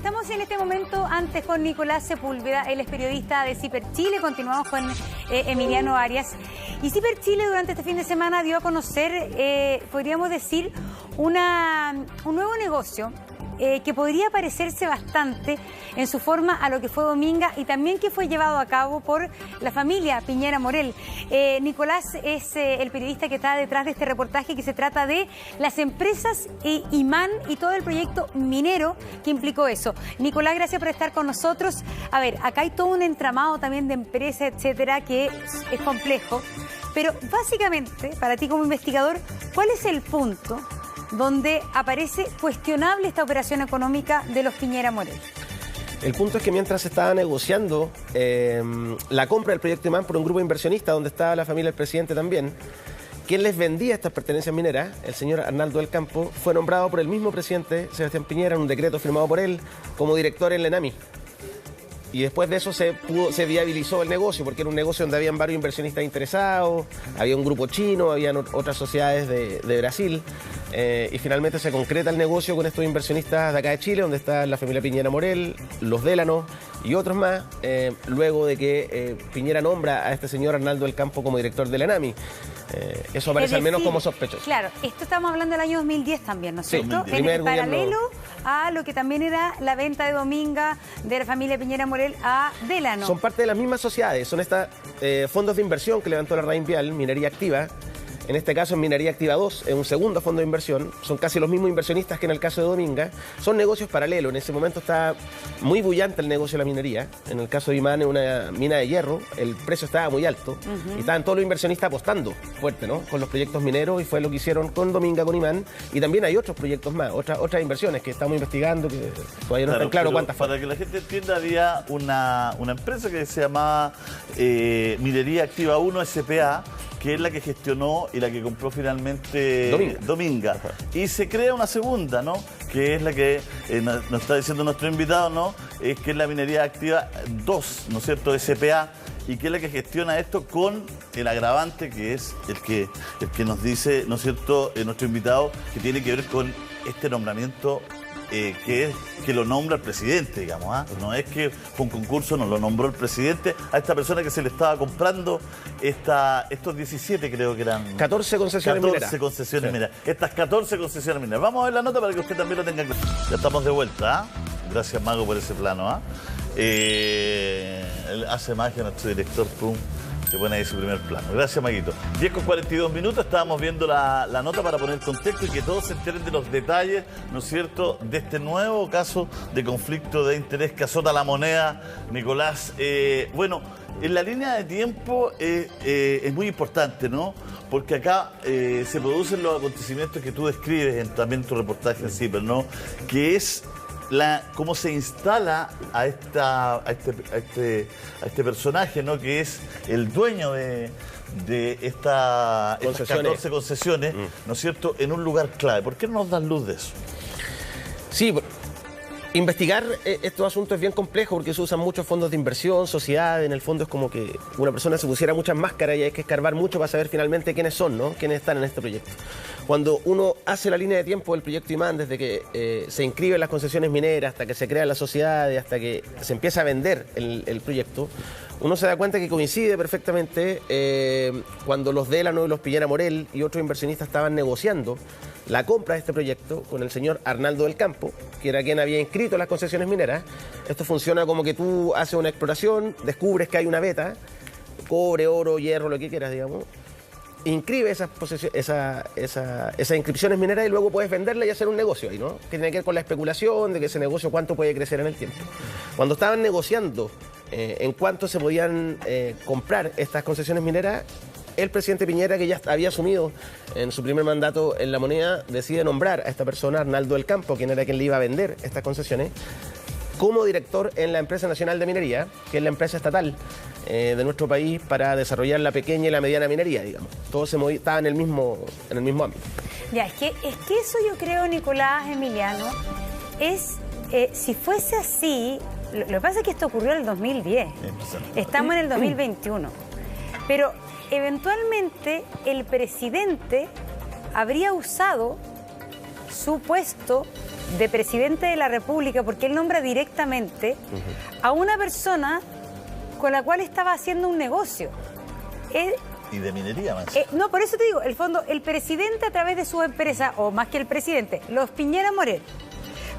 estamos en este momento antes con Nicolás Sepúlveda, él es periodista de Ciper Chile, continuamos con Emiliano Arias. Y Ciper Chile durante este fin de semana dio a conocer, podríamos decir, un nuevo negocio que podría parecerse bastante en su forma a lo que fue Dominga y también que fue llevado a cabo por la familia Piñera Morel. Nicolás es el periodista que está detrás de este reportaje que se trata de las empresas Imán y todo el proyecto minero que implicó eso. Nicolás, gracias por estar con nosotros. A ver, acá hay todo un entramado también de empresas, etcétera, que es complejo, pero básicamente, para ti como investigador, ¿cuál es el punto donde aparece cuestionable esta operación económica de los Piñera Morel? El punto es que mientras se estaba negociando la compra del proyecto Imán por un grupo inversionista, donde estaba la familia del presidente también, quien les vendía estas pertenencias mineras, el señor Arnaldo del Campo, fue nombrado por el mismo presidente, Sebastián Piñera, en un decreto firmado por él, como director en la ENAMI. Y después de eso se viabilizó el negocio, porque era un negocio donde habían varios inversionistas interesados, había un grupo chino, habían otras sociedades de Brasil, y finalmente se concreta el negocio con estos inversionistas de acá de Chile, donde está la familia Piñera Morel, los Délano y otros más, luego de que Piñera nombra a este señor Arnaldo del Campo como director de la ENAMI. Eso aparece al menos como sospechoso. Claro, esto estamos hablando del año 2010 también, ¿no es cierto? Sí, en paralelo a lo que también era la venta de Dominga de la familia Piñera Morel a Délano. Son parte de las mismas sociedades, son estas fondos de inversión que levantó la Raín Vial, Minería Activa. En este caso es Minería Activa 2, es un segundo fondo de inversión. Son casi los mismos inversionistas que en el caso de Dominga. Son negocios paralelos. En ese momento está muy bullante el negocio de la minería. En el caso de Imán es una mina de hierro. El precio estaba muy alto. Y estaban todos los inversionistas apostando fuerte, ¿no? Con los proyectos mineros, y fue lo que hicieron con Dominga, con Imán. Y también hay otros proyectos más, otras inversiones que estamos investigando, que todavía no están claro cuántas fueron. Para que la gente entienda, había una empresa que se llamaba Minería Activa 1 S.p.A., que es la que gestionó y la que compró finalmente Dominga. Y se crea una segunda, ¿no? Que es la que nos está diciendo nuestro invitado, ¿no? Es que es la Minería Activa 2, ¿no es cierto? SPA, y que es la que gestiona esto con el agravante que es el que nos dice, ¿no es cierto?, nuestro invitado, que tiene que ver con este nombramiento que lo nombra el presidente, digamos, ¿ah? No es que fue un concurso, no lo nombró el presidente a esta persona que se le estaba comprando estos 17, creo que eran 14 concesiones mineras. 14 concesiones mineras. Estas 14 concesiones mineras. Vamos a ver la nota para que usted también lo tenga claro. Ya estamos de vuelta, ¿ah? Gracias, Mago, por ese plano, ¿ah? Él hace magia, nuestro director, pum. Se pone ahí su primer plano. Gracias, Maguito. 10:42, estábamos viendo la nota para poner contexto y que todos se enteren de los detalles, ¿no es cierto?, de este nuevo caso de conflicto de interés que azota la moneda, Nicolás. Bueno, en la línea de tiempo es muy importante, ¿no? Porque acá se producen los acontecimientos que tú describes también en tu reportaje en Ciper, ¿no? Que es cómo se instala a este personaje, ¿no?, que es el dueño de estas 14 concesiones, ¿no es cierto?, en un lugar clave. ¿Por qué no nos das luz de eso? Sí, investigar estos asuntos es bien complejo porque se usan muchos fondos de inversión, sociedades. En el fondo es como que una persona se pusiera muchas máscaras y hay que escarbar mucho para saber finalmente quiénes son, ¿no?, quiénes están en este proyecto. Cuando uno hace la línea de tiempo del proyecto Imán, desde que se inscriben las concesiones mineras, hasta que se crean las sociedades, hasta que se empieza a vender el proyecto, uno se da cuenta que coincide perfectamente cuando los Délano y los Piñera Morel y otros inversionistas estaban negociando la compra de este proyecto con el señor Arnaldo del Campo, que era quien había inscrito las concesiones mineras. Esto funciona como que tú haces una exploración, descubres que hay una veta, cobre, oro, hierro, lo que quieras, digamos, inscribe esas inscripciones mineras y luego puedes venderla y hacer un negocio ahí, ¿no? Que tiene que ver con la especulación de que ese negocio cuánto puede crecer en el tiempo. Cuando estaban negociando en cuánto se podían comprar estas concesiones mineras, el presidente Piñera, que ya había asumido en su primer mandato en la moneda, decide nombrar a esta persona, Arnaldo del Campo, quien era quien le iba a vender estas concesiones, como director en la Empresa Nacional de Minería, que es la empresa estatal de nuestro país para desarrollar la pequeña y la mediana minería, digamos. Todos estaban en el mismo ámbito. Ya, es que eso yo creo, Nicolás, Emiliano, es, si fuese así, lo que pasa es que esto ocurrió en el 2010, estamos en el 2021, pero eventualmente el presidente habría usado su puesto de presidente de la República, porque él nombra directamente a una persona con la cual estaba haciendo un negocio. Y de minería más. No, por eso te digo, el fondo, el presidente a través de su empresa, o más que el presidente, los Piñera Morel.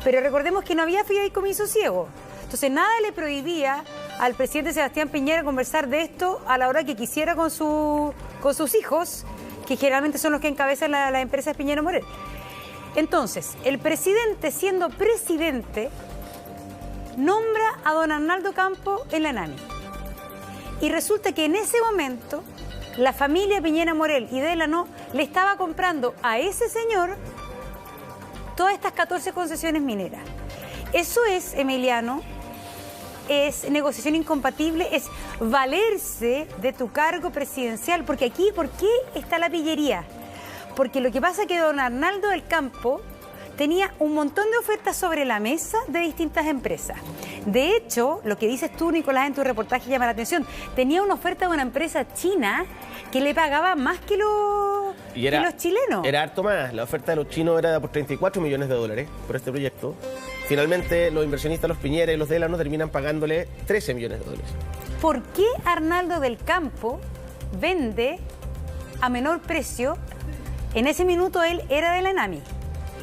Pero recordemos que no había fideicomiso ciego. Entonces nada le prohibía al presidente Sebastián Piñera conversar de esto a la hora que quisiera con sus hijos, que generalmente son los que encabezan la empresa de Piñera Morel. Entonces, el presidente, siendo presidente, nombra a don Arnaldo Campo en la ENAMI. Y resulta que en ese momento, la familia Piñera Morel y Delano le estaba comprando a ese señor todas estas 14 concesiones mineras. Eso es, Emiliano, es negociación incompatible, es valerse de tu cargo presidencial. Porque aquí, ¿por qué está la pillería? Porque lo que pasa es que don Arnaldo del Campo tenía un montón de ofertas sobre la mesa de distintas empresas. De hecho, lo que dices tú, Nicolás, en tu reportaje llama la atención. Tenía una oferta de una empresa china que le pagaba más que los chilenos. Era harto más. La oferta de los chinos era por 34 millones de dólares por este proyecto. Finalmente, los inversionistas, los Piñera y los Delano, terminan pagándole 13 millones de dólares. ¿Por qué Arnaldo del Campo vende a menor precio? En ese minuto él era de la ENAMI.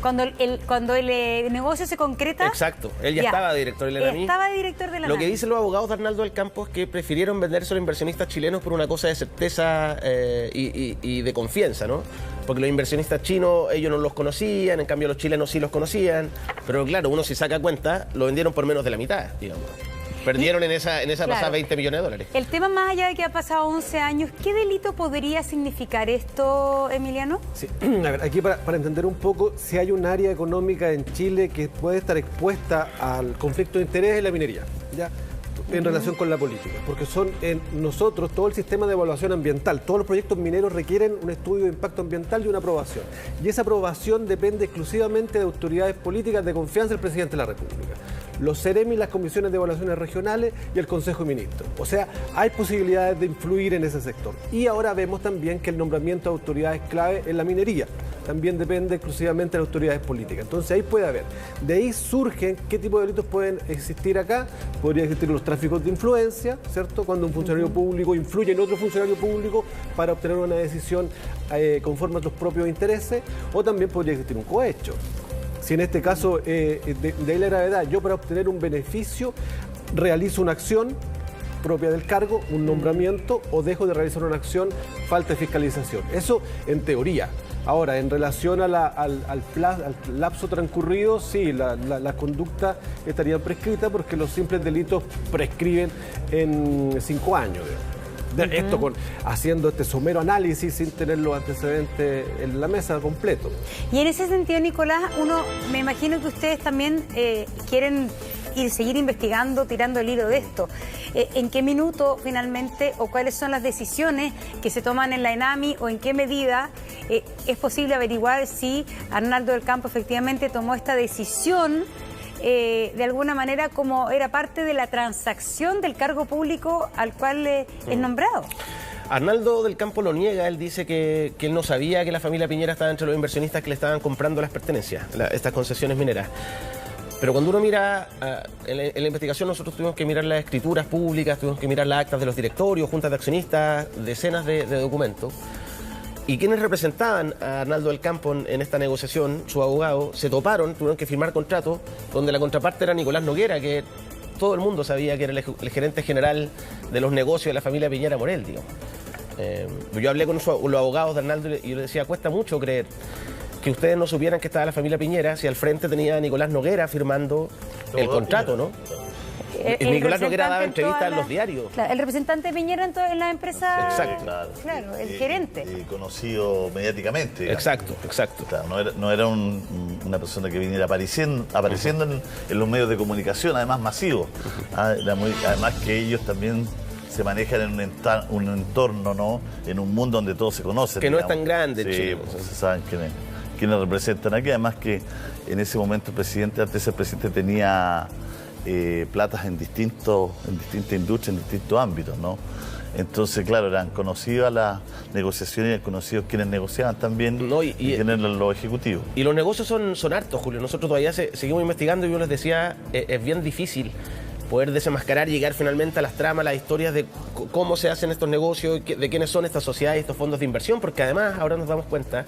Cuando el negocio se concreta... Exacto, él ya estaba director de la ENAMI. Estaba director de la Lo ENAMI. que dicen los abogados de Arnaldo del Campo es que prefirieron venderse a los inversionistas chilenos por una cosa de certeza y de confianza, ¿no? Porque los inversionistas chinos, ellos no los conocían, en cambio los chilenos sí los conocían. Pero claro, uno si saca cuenta, lo vendieron por menos de la mitad, digamos. Perdieron en esa pasada 20 millones de dólares. El tema, más allá de que ha pasado 11 años, ¿qué delito podría significar esto, Emiliano? Sí. A ver, aquí para entender un poco, si hay un área económica en Chile que puede estar expuesta al conflicto de interés en la minería, ¿ya? En relación con la política, porque son nosotros todo el sistema de evaluación ambiental, todos los proyectos mineros requieren un estudio de impacto ambiental y una aprobación, y esa aprobación depende exclusivamente de autoridades políticas de confianza del presidente de la República, los CEREMI, las comisiones de evaluaciones regionales y el Consejo de Ministros. O sea, hay posibilidades de influir en ese sector. Y ahora vemos también que el nombramiento de autoridades clave en la minería también depende exclusivamente de las autoridades políticas. Entonces ahí puede haber. De ahí surgen qué tipo de delitos pueden existir acá. Podría existir los tráficos de influencia, ¿cierto? Cuando un funcionario público influye en otro funcionario público para obtener una decisión conforme a sus propios intereses. O también podría existir un cohecho. Si en este caso de la gravedad, yo para obtener un beneficio realizo una acción propia del cargo, un nombramiento, o dejo de realizar una acción, falta de fiscalización. Eso en teoría. Ahora, en relación a al lapso transcurrido, sí, la conducta estaría prescrita porque los simples delitos prescriben en 5 años. Esto haciendo este somero análisis sin tener los antecedentes en la mesa completo. Y en ese sentido, Nicolás, me imagino que ustedes también quieren seguir investigando, tirando el hilo de esto. ¿En qué minuto finalmente o cuáles son las decisiones que se toman en la ENAMI o en qué medida es posible averiguar si Arnaldo del Campo efectivamente tomó esta decisión de alguna manera como era parte de la transacción del cargo público al cual es nombrado? Arnaldo del Campo lo niega, él dice que él no sabía que la familia Piñera estaba entre los inversionistas que le estaban comprando las pertenencias, estas concesiones mineras. Pero cuando uno mira, en la investigación nosotros tuvimos que mirar las escrituras públicas, tuvimos que mirar las actas de los directorios, juntas de accionistas, decenas de documentos. Y quienes representaban a Arnaldo del Campo en esta negociación, su abogado, se toparon, tuvieron que firmar contratos donde la contraparte era Nicolás Noguera, que todo el mundo sabía que era el gerente general de los negocios de la familia Piñera Morel, digamos. Yo hablé con los abogados de Arnaldo y yo le decía, cuesta mucho creer que ustedes no supieran que estaba la familia Piñera si al frente tenía a Nicolás Noguera firmando el contrato, ¿no? Nicolás Noguera daba entrevistas en los diarios. Claro, el representante de Piñera en la empresa. Exacto. Claro, el gerente. Conocido mediáticamente. Digamos. Exacto. Claro, no era una persona que viniera apareciendo en los medios de comunicación, además masivos. Además que ellos también se manejan en un entorno, ¿no? En un mundo donde todos se conocen. Que digamos. No es tan grande, sí, pues, se saben quiénes representan aquí. Además que en ese momento antes de ser presidente, tenía platas en distintas industrias, en distintos ámbitos, ¿no? Entonces, claro, eran conocidas las negociaciones y eran conocidos quienes negociaban también No, y quienes eran los ejecutivos. Y los negocios son hartos, Julio. Nosotros todavía seguimos investigando y yo les decía, es bien difícil poder desenmascarar y llegar finalmente a las tramas, las historias de cómo se hacen estos negocios, de quiénes son estas sociedades, estos fondos de inversión, porque además ahora nos damos cuenta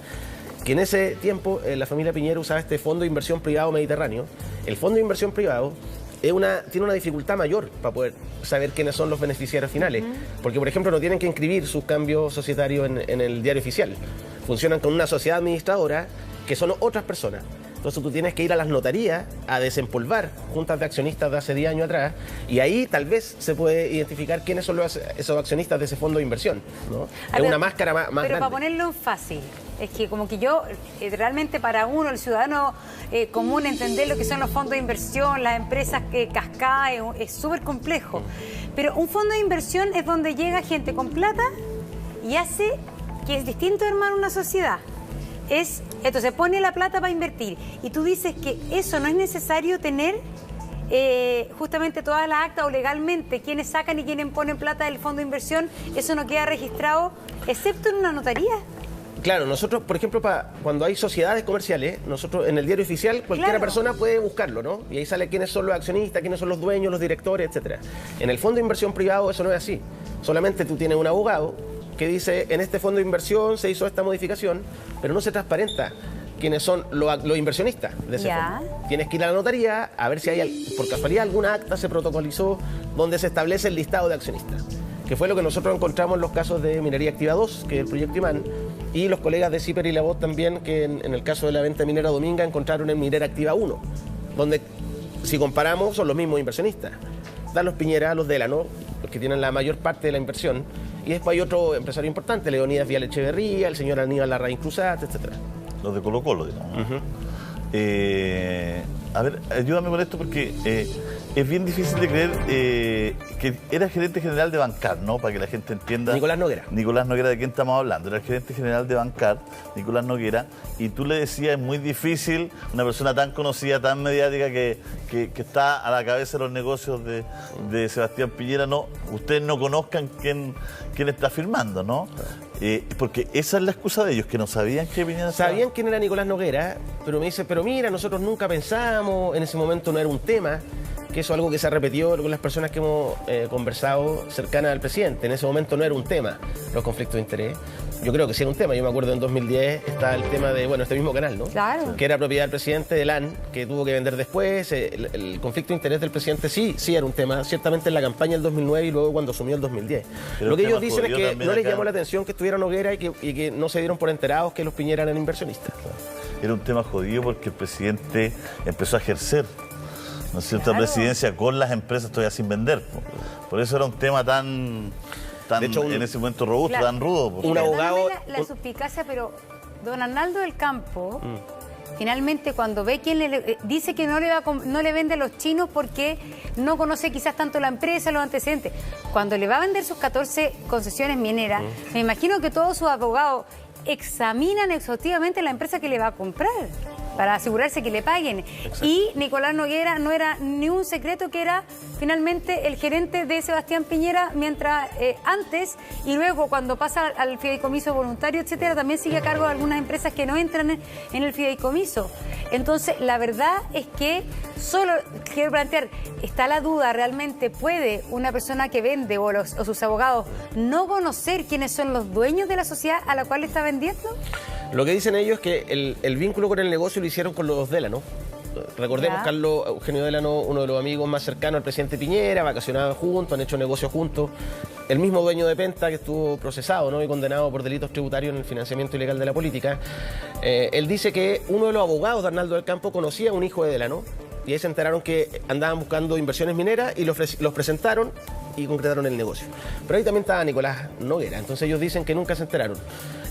que en ese tiempo la familia Piñera usaba este fondo de inversión privado mediterráneo. El fondo de inversión privado tiene una dificultad mayor para poder saber quiénes son los beneficiarios finales, porque por ejemplo no tienen que inscribir sus cambios societarios en el diario oficial. Funcionan con una sociedad administradora que son otras personas. Entonces tú tienes que ir a las notarías a desempolvar juntas de accionistas de hace 10 años atrás y ahí tal vez se puede identificar quiénes son esos accionistas de ese fondo de inversión, ¿no? Es una máscara más pero grande. Pero para ponerlo en fácil, es que como que yo, realmente para uno, el ciudadano común, entender lo que son los fondos de inversión, las empresas cascadas, es súper complejo. Pero un fondo de inversión es donde llega gente con plata y hace que es distinto de armar una sociedad. Entonces pone la plata para invertir y tú dices que eso no es necesario tener justamente todas las actas o legalmente quienes sacan y quienes ponen plata del fondo de inversión, eso no queda registrado excepto en una notaría. Claro, nosotros, por ejemplo, cuando hay sociedades comerciales, nosotros en el diario oficial cualquier persona puede buscarlo, ¿no? Y ahí sale quiénes son los accionistas, quiénes son los dueños, los directores, etcétera. En el fondo de inversión privado eso no es así. Solamente tú tienes un abogado que dice, en este fondo de inversión se hizo esta modificación, pero no se transparenta quiénes son los inversionistas de ese fondo. Tienes que ir a la notaría a ver si hay, por casualidad, alguna acta se protocolizó donde se establece el listado de accionistas, que fue lo que nosotros encontramos en los casos de Minería Activa 2, que es el proyecto Imán, y los colegas de CIPER y la VOZ también, que en el caso de la venta minera Dominga encontraron en Minera Activa 1, donde, si comparamos, son los mismos inversionistas. Están los Piñera, los Delano, los que tienen la mayor parte de la inversión, y después hay otro empresario importante, Leonidas Vial Echeverría, el señor Aníbal Larraín Cruzat, etcétera. Los de Colo-Colo, digamos. A ver, ayúdame con esto porque es bien difícil de creer que era gerente general de Bancar, ¿no? Para que la gente entienda. Nicolás Noguera. Nicolás Noguera, ¿de quién estamos hablando? Era el gerente general de Bancar, Nicolás Noguera, y tú le decías, es muy difícil, una persona tan conocida, tan mediática, que está a la cabeza de los negocios de Sebastián Piñera, no, ustedes no conozcan quién está firmando, ¿no? Porque esa es la excusa de ellos, que no sabían que Piñera sabían quién era Nicolás Noguera, pero me dice, pero mira, nosotros nunca pensamos, en ese momento no era un tema, que eso es algo que se ha repetido con las personas que hemos conversado cercanas al presidente. En ese momento no era un tema los conflictos de interés. Yo creo que sí era un tema. Yo me acuerdo en 2010 está el tema de, este mismo canal, ¿no? Claro. Que era propiedad del presidente de LAN, que tuvo que vender después. El conflicto de interés del presidente sí era un tema, ciertamente en la campaña del 2009 y luego cuando asumió el 2010. Pero lo que ellos dicen es que no les acá llamó la atención que estuviera Noguera y que no se dieron por enterados que los Piñera eran inversionistas. Era un tema jodido porque el presidente empezó a ejercer, ¿no es cierto?, Claro. la presidencia con las empresas todavía sin vender. Por eso era un tema tan de hecho, en ese momento robusto, Claro. tan rudo. Un abogado- La suspicacia, pero don Arnaldo del Campo, finalmente cuando ve quién dice que no le vende a los chinos porque no conoce quizás tanto la empresa, los antecedentes. Cuando le va a vender sus 14 concesiones mineras, me imagino que todos sus abogados examinan exhaustivamente la empresa que le va a comprar para asegurarse que le paguen. Exacto. Y Nicolás Noguera no era ni un secreto que era finalmente el gerente de Sebastián Piñera mientras antes y luego cuando pasa al fideicomiso voluntario, etcétera, también sigue a cargo de algunas empresas que no entran en el fideicomiso. Entonces, la verdad es que solo quiero plantear, está la duda, ¿realmente puede una persona que vende o sus abogados no conocer quiénes son los dueños de la sociedad a la cual le está vendiendo? Lo que dicen ellos es que el vínculo con el negocio lo hicieron con los Delano. Recordemos, Ya. Carlos Eugenio Delano, uno de los amigos más cercanos al presidente Piñera, vacacionaban juntos, han hecho negocios juntos. El mismo dueño de Penta, que estuvo procesado, ¿no?, y condenado por delitos tributarios en el financiamiento ilegal de la política, él dice que uno de los abogados de Arnaldo del Campo conocía a un hijo de Delano, y ahí se enteraron que andaban buscando inversiones mineras y los presentaron y concretaron el negocio. Pero ahí también estaba Nicolás Noguera, entonces ellos dicen que nunca se enteraron.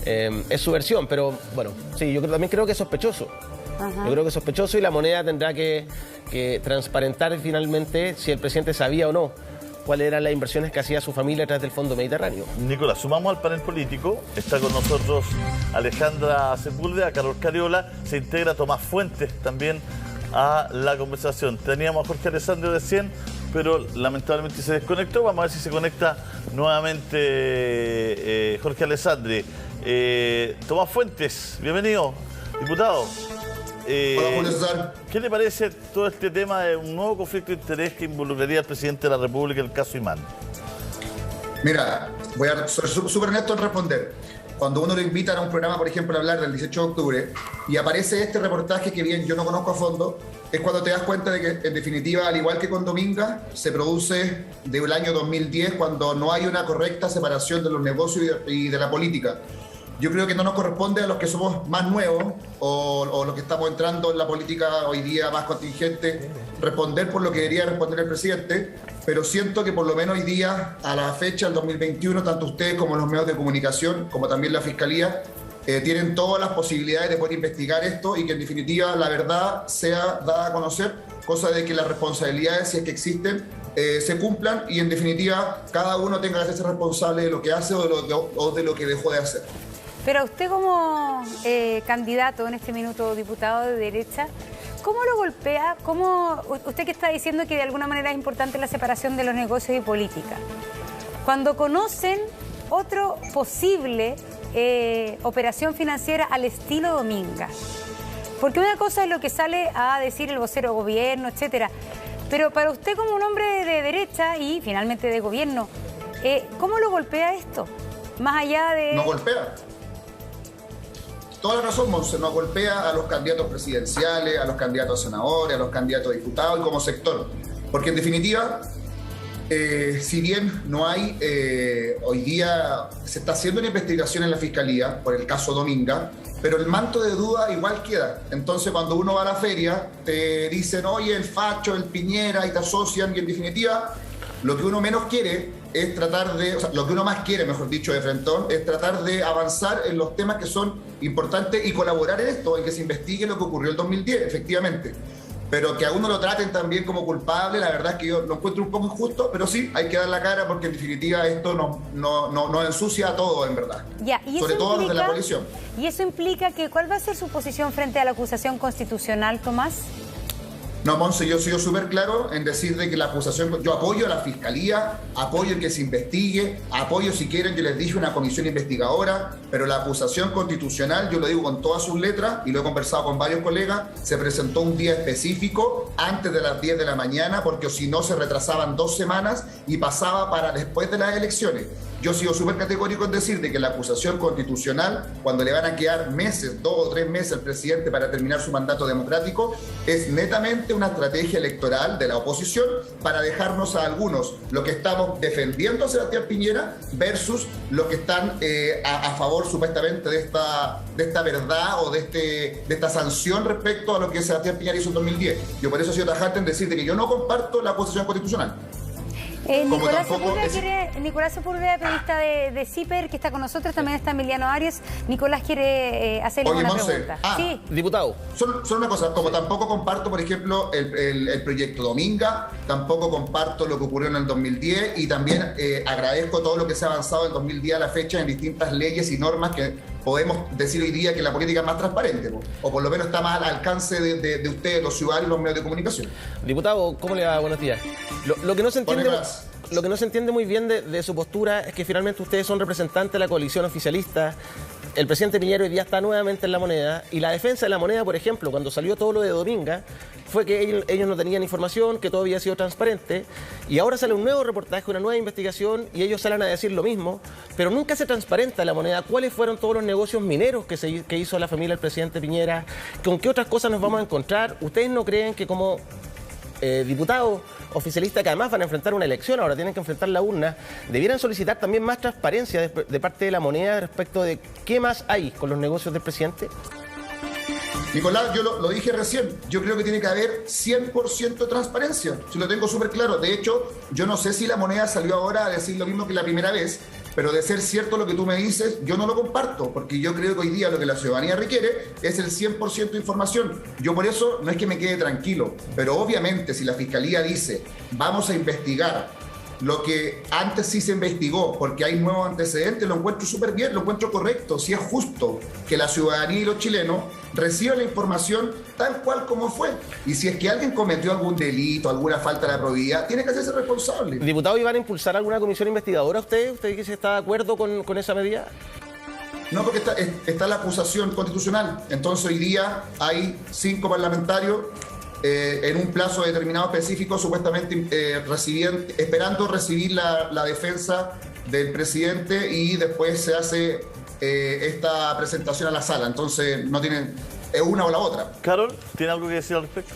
Es su versión, pero bueno, sí, yo también creo que es sospechoso. Ajá. Yo creo que es sospechoso y la moneda tendrá que transparentar finalmente si el presidente sabía o no cuáles eran las inversiones que hacía su familia a través del Fondo Mediterráneo. Nicolás, sumamos al panel político. Está con nosotros Alejandra Sepúlveda, Carlos Cariola. Se integra Tomás Fuentes también a la conversación. Teníamos a Jorge Alessandro de 100, pero lamentablemente se desconectó. Vamos a ver si se conecta nuevamente Jorge Alessandri. Tomás Fuentes, bienvenido, diputado. Hola, Julio César. ¿Qué le parece todo este tema de un nuevo conflicto de interés que involucraría al presidente de la República, el caso Imán? Mira, voy a ser súper honesto en responder. Cuando uno lo invitan a un programa, por ejemplo, a hablar del 18 de octubre, y aparece este reportaje que bien yo no conozco a fondo, es cuando te das cuenta de que, en definitiva, al igual que con Dominga, se produce del año 2010, cuando no hay una correcta separación de los negocios y de la política. Yo creo que no nos corresponde a los que somos más nuevos o los que estamos entrando en la política hoy día más contingente responder por lo que debería responder el presidente, pero siento que por lo menos hoy día, a la fecha del 2021, tanto ustedes como los medios de comunicación, como también la Fiscalía, tienen todas las posibilidades de poder investigar esto y que en definitiva la verdad sea dada a conocer, cosa de que las responsabilidades, si es que existen, se cumplan y en definitiva cada uno tenga que hacerse responsable de lo que hace o de lo que dejó de hacer. Pero usted como candidato en este minuto, diputado de derecha, ¿cómo lo golpea? Usted que está diciendo que de alguna manera es importante la separación de los negocios y política. Cuando conocen otro posible operación financiera al estilo Dominga. Porque una cosa es lo que sale a decir el vocero de gobierno, etcétera. Pero para usted como un hombre de derecha y finalmente de gobierno, ¿cómo lo golpea esto? Más allá de... No golpea. Toda la razón, Monse, nos golpea a los candidatos presidenciales, a los candidatos a senadores, a los candidatos a diputados y como sector. Porque en definitiva, si bien no hay, hoy día se está haciendo una investigación en la Fiscalía por el caso Dominga, pero el manto de duda igual queda. Entonces cuando uno va a la feria, te dicen, oye, el facho, el Piñera, y te asocian, y en definitiva, lo que uno menos quiere es tratar de, o sea, lo que uno más quiere, mejor dicho, de frentón, es tratar de avanzar en los temas que son importantes y colaborar en esto, en que se investigue lo que ocurrió el 2010, efectivamente. Pero que a uno lo traten también como culpable, la verdad es que yo lo encuentro un poco injusto, pero sí, hay que dar la cara porque en definitiva esto nos ensucia a todos, en verdad. Ya, y sobre todo a los de la coalición. ¿Y eso implica que cuál va a ser su posición frente a la acusación constitucional, Tomás? No, Monse, yo soy súper claro en decir de que la acusación, yo apoyo a la Fiscalía, apoyo que se investigue, apoyo si quieren, yo les dije una comisión investigadora, pero la acusación constitucional, yo lo digo con todas sus letras y lo he conversado con varios colegas, se presentó un día específico antes de las 10 de la mañana porque si no se retrasaban 2 semanas y pasaba para después de las elecciones. Yo he sido súper categórico en decir de que la acusación constitucional, cuando le van a quedar meses, 2 o 3 meses al presidente para terminar su mandato democrático, es netamente una estrategia electoral de la oposición para dejarnos a algunos lo que estamos defendiendo a Sebastián Piñera versus los que están a favor supuestamente de esta verdad o de esta sanción respecto a lo que Sebastián Piñera hizo en 2010. Yo por eso he sido tajante en decir de que yo no comparto la acusación constitucional. Nicolás Sepúlveda, periodista de CIPER, que está con nosotros, también está Emiliano Arias. Nicolás quiere hacerle una pregunta. Sí. Diputado. Solo una cosa, como tampoco comparto, por ejemplo, el proyecto Dominga, tampoco comparto lo que ocurrió en el 2010 y también agradezco todo lo que se ha avanzado del 2010 a la fecha en distintas leyes y normas que podemos decir hoy día que la política es más transparente, o por lo menos está más al alcance de ustedes, los ciudadanos y los medios de comunicación. Diputado, ¿cómo le va? Buenos días. Lo que no se entiende muy bien de su postura es que finalmente ustedes son representantes de la coalición oficialista. El presidente Piñera hoy día está nuevamente en La Moneda y la defensa de La Moneda, por ejemplo, cuando salió todo lo de Dominga, fue que ellos no tenían información, que todo había sido transparente y ahora sale un nuevo reportaje, una nueva investigación y ellos salen a decir lo mismo, pero nunca se transparenta La Moneda cuáles fueron todos los negocios mineros que hizo la familia del presidente Piñera, con qué otras cosas nos vamos a encontrar. ¿Ustedes no creen que como diputados oficialistas que además van a enfrentar una elección, ahora tienen que enfrentar la urna, debieran solicitar también más transparencia de parte de La Moneda respecto de qué más hay con los negocios del presidente? Nicolás, yo lo dije recién, yo creo que tiene que haber 100% de transparencia, si lo tengo súper claro. De hecho, yo no sé si La Moneda salió ahora a decir lo mismo que la primera vez, pero de ser cierto lo que tú me dices, yo no lo comparto, porque yo creo que hoy día lo que la ciudadanía requiere es el 100% de información. Yo por eso no es que me quede tranquilo, pero obviamente si la Fiscalía dice, vamos a investigar lo que antes sí se investigó, porque hay nuevos antecedentes, lo encuentro súper bien, lo encuentro correcto. Si es justo que la ciudadanía y los chilenos reciban la información tal cual como fue. Y si es que alguien cometió algún delito, alguna falta de la probidad, tiene que hacerse responsable. Diputado, ¿iban a impulsar alguna comisión investigadora usted? ¿Usted que se está de acuerdo con esa medida? No, porque está la acusación constitucional. Entonces hoy día hay 5 parlamentarios en un plazo determinado específico, supuestamente esperando recibir la defensa del presidente, y después se hace esta presentación a la sala. Entonces no tienen, es una o la otra. Carol, ¿tiene algo que decir al respecto?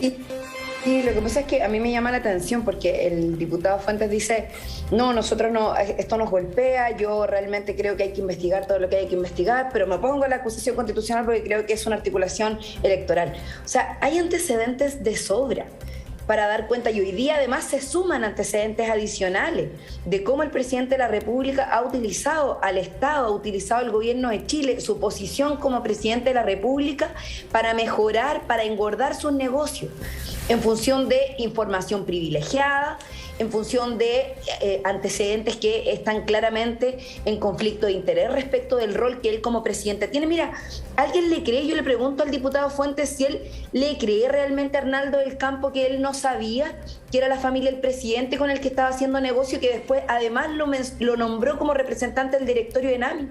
Sí, lo que pasa es que a mí me llama la atención porque el diputado Fuentes dice, no, nosotros no, esto nos golpea, yo realmente creo que hay que investigar todo lo que hay que investigar, pero me opongo a la acusación constitucional porque creo que es una articulación electoral. O sea, hay antecedentes de sobra para dar cuenta, y hoy día además se suman antecedentes adicionales de cómo el presidente de la República ha utilizado al Estado, ha utilizado el gobierno de Chile, su posición como presidente de la República para mejorar, para engordar sus negocios, en función de información privilegiada, en función de antecedentes que están claramente en conflicto de interés respecto del rol que él como presidente tiene. Mira, ¿alguien le cree? Yo le pregunto al diputado Fuentes si él le cree realmente a Arnaldo del Campo que él no sabía que era la familia del presidente con el que estaba haciendo negocio y que después además lo nombró como representante del directorio de ENAMI.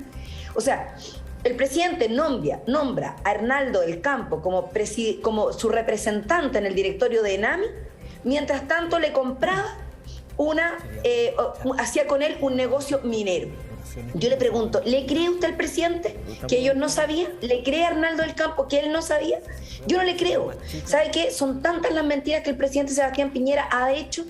O sea, el presidente nombra a Arnaldo del Campo como su representante en el directorio de ENAMI, mientras tanto le compraba hacía con él un negocio minero. Yo le pregunto, ¿le cree usted al presidente que ellos no sabían? ¿Le cree a Arnaldo del Campo que él no sabía? Yo no le creo. ¿Sabe qué? Son tantas las mentiras que el presidente Sebastián Piñera ha hecho,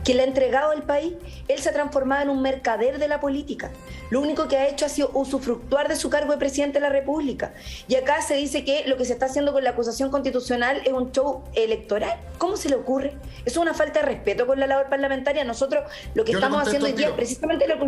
que le ha entregado al país. Él se ha transformado en un mercader de la política. Lo único que ha hecho ha sido usufructuar de su cargo de presidente de la República. Y acá se dice que lo que se está haciendo con la acusación constitucional es un show electoral. ¿Cómo se le ocurre? Eso es una falta de respeto con la labor parlamentaria. Nosotros lo que estamos haciendo hoy día es precisamente lo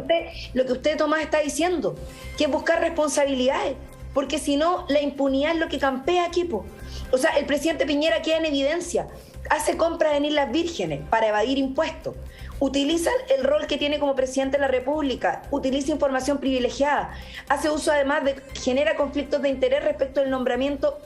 que usted, Tomás, está diciendo, que es buscar responsabilidades, porque si no, la impunidad es lo que campea aquí, po. O sea, el presidente Piñera queda en evidencia, hace compras en Islas Vírgenes para evadir impuestos, utiliza el rol que tiene como presidente de la República, utiliza información privilegiada, hace uso además genera conflictos de interés respecto del nombramiento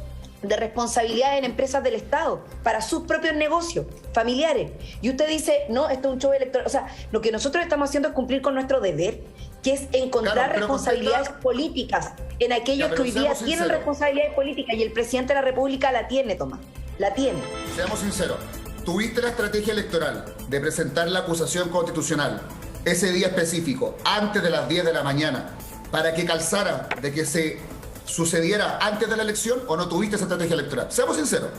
de responsabilidad en empresas del Estado para sus propios negocios familiares. Y usted dice, no, esto es un show electoral. O sea, lo que nosotros estamos haciendo es cumplir con nuestro deber, que es encontrar responsabilidades políticas en aquellos que hoy día tienen responsabilidades políticas, y el presidente de la República la tiene, Tomás, la tiene. Seamos sinceros, tuviste la estrategia electoral de presentar la acusación constitucional ese día específico, antes de las 10 de la mañana, para que calzara de que se sucediera antes de la elección, o no tuviste esa estrategia electoral? Seamos sinceros.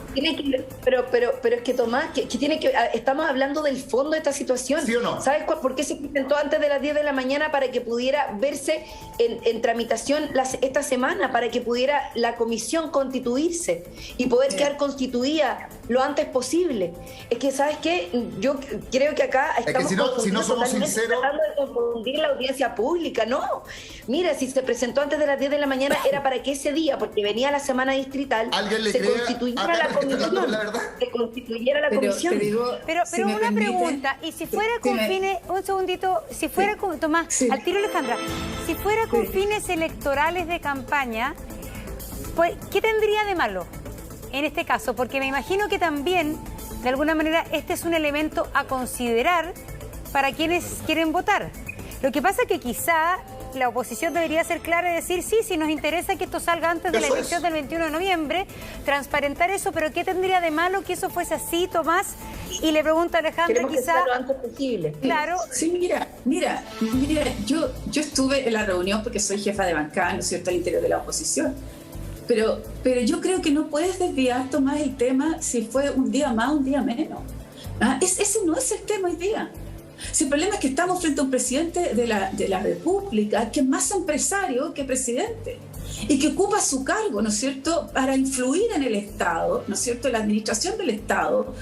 Pero es que, Tomás, que tiene que, estamos hablando del fondo de esta situación. ¿Sí o no? ¿Sabes por qué se presentó antes de las 10 de la mañana? Para que pudiera verse en tramitación esta semana, para que pudiera la comisión constituirse y poder quedar constituida lo antes posible. Es que, ¿sabes qué? Yo creo que acá estamos si no somos sinceros, tratando de confundir la audiencia pública. No, mira, si se presentó antes de las 10 de la mañana era para que ese día, porque venía la semana distrital, se constituyera la comisión. Se constituyera la comisión. Pero una pregunta, y si fuera con fines, un segundito, si fuera con, Tomás, al tiro Alejandra, si fuera con fines electorales de campaña, pues, ¿qué tendría de malo en este caso? Porque me imagino que también, de alguna manera, este es un elemento a considerar para quienes quieren votar. Lo que pasa es que quizá la oposición debería ser clara y decir, sí, si nos interesa que esto salga antes de la elección del 21 de noviembre, transparentar eso, pero ¿qué tendría de malo que eso fuese así, Tomás? Y le pregunto a Alejandra, quizá... lo antes posible. Claro. Sí, mira, yo estuve en la reunión porque soy jefa de bancada, ¿no es cierto?, al interior de la oposición. Pero yo creo que no puedes desviar, Tomás, el tema si fue un día más, un día menos. Ese no es el tema hoy día. Si el problema es que estamos frente a un presidente de la República que es más empresario que presidente y que ocupa su cargo, ¿no es cierto?, para influir en el Estado, ¿no es cierto?, en la administración del Estado,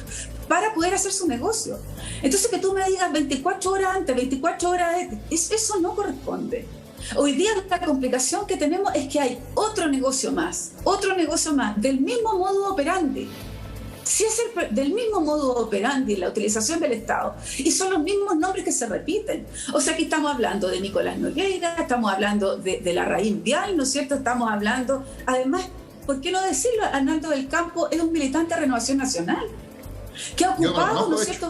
para poder hacer su negocio. Entonces, que tú me digas 24 horas antes, 24 horas después, eso no corresponde. Hoy día la complicación que tenemos es que hay otro negocio más, del mismo modo operandi. Si es del mismo modo operandi la utilización del Estado, y son los mismos nombres que se repiten. O sea, aquí estamos hablando de Nicolás Nogueira, estamos hablando de Larraín Vial, ¿no es cierto? Estamos hablando, además, ¿por qué no decirlo? Arnaldo del Campo es un militante de Renovación Nacional, que ha ocupado, ¿no es cierto?,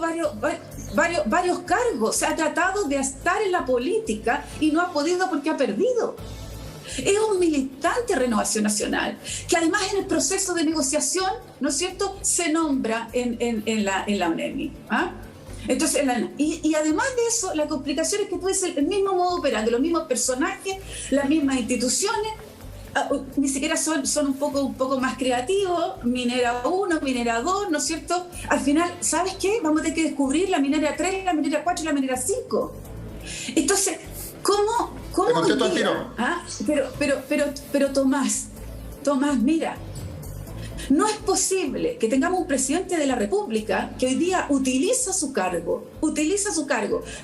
varios cargos, se ha tratado de estar en la política y no ha podido porque ha perdido. Es un militante de Renovación Nacional, que además en el proceso de negociación, ¿no es cierto?, se nombra en la UNEMI. ¿Ah? Entonces, y además de eso, la complicación es que puede ser el mismo modo operando, los mismos personajes, las mismas instituciones, ni siquiera son un poco más creativos, minera 1, minera 2, ¿no es cierto? Al final, ¿sabes qué? Vamos a tener que descubrir la minera 3, la minera 4 y la minera 5. Entonces, ¿cómo hoy día? ¿Ah? Pero Tomás, mira, no es posible que tengamos un presidente de la República que hoy día utiliza su cargo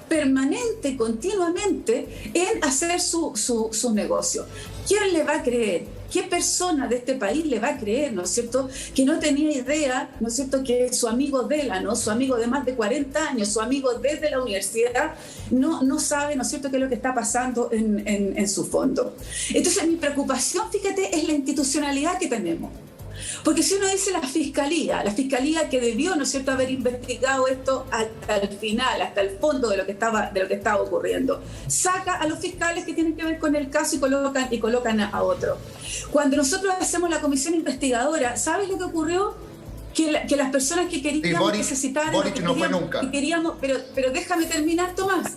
permanente, continuamente, en hacer su negocio. ¿Quién le va a creer? ¿Qué persona de este país le va a creer, ¿no es cierto?, que no tenía idea, ¿no es cierto?, que su amigo Delano, su amigo de más de 40 años, su amigo desde la universidad, no sabe, ¿no es cierto?, qué es lo que está pasando en su fondo. Entonces, mi preocupación, fíjate, es la institucionalidad que tenemos. Porque si uno dice la fiscalía que debió, ¿no es cierto?, haber investigado esto hasta el final, hasta el fondo de lo que estaba ocurriendo, saca a los fiscales que tienen que ver con el caso y colocan a otro. Cuando nosotros hacemos la comisión investigadora, ¿sabes lo que ocurrió? Que las personas que queríamos que se citaran, pero déjame terminar, Tomás,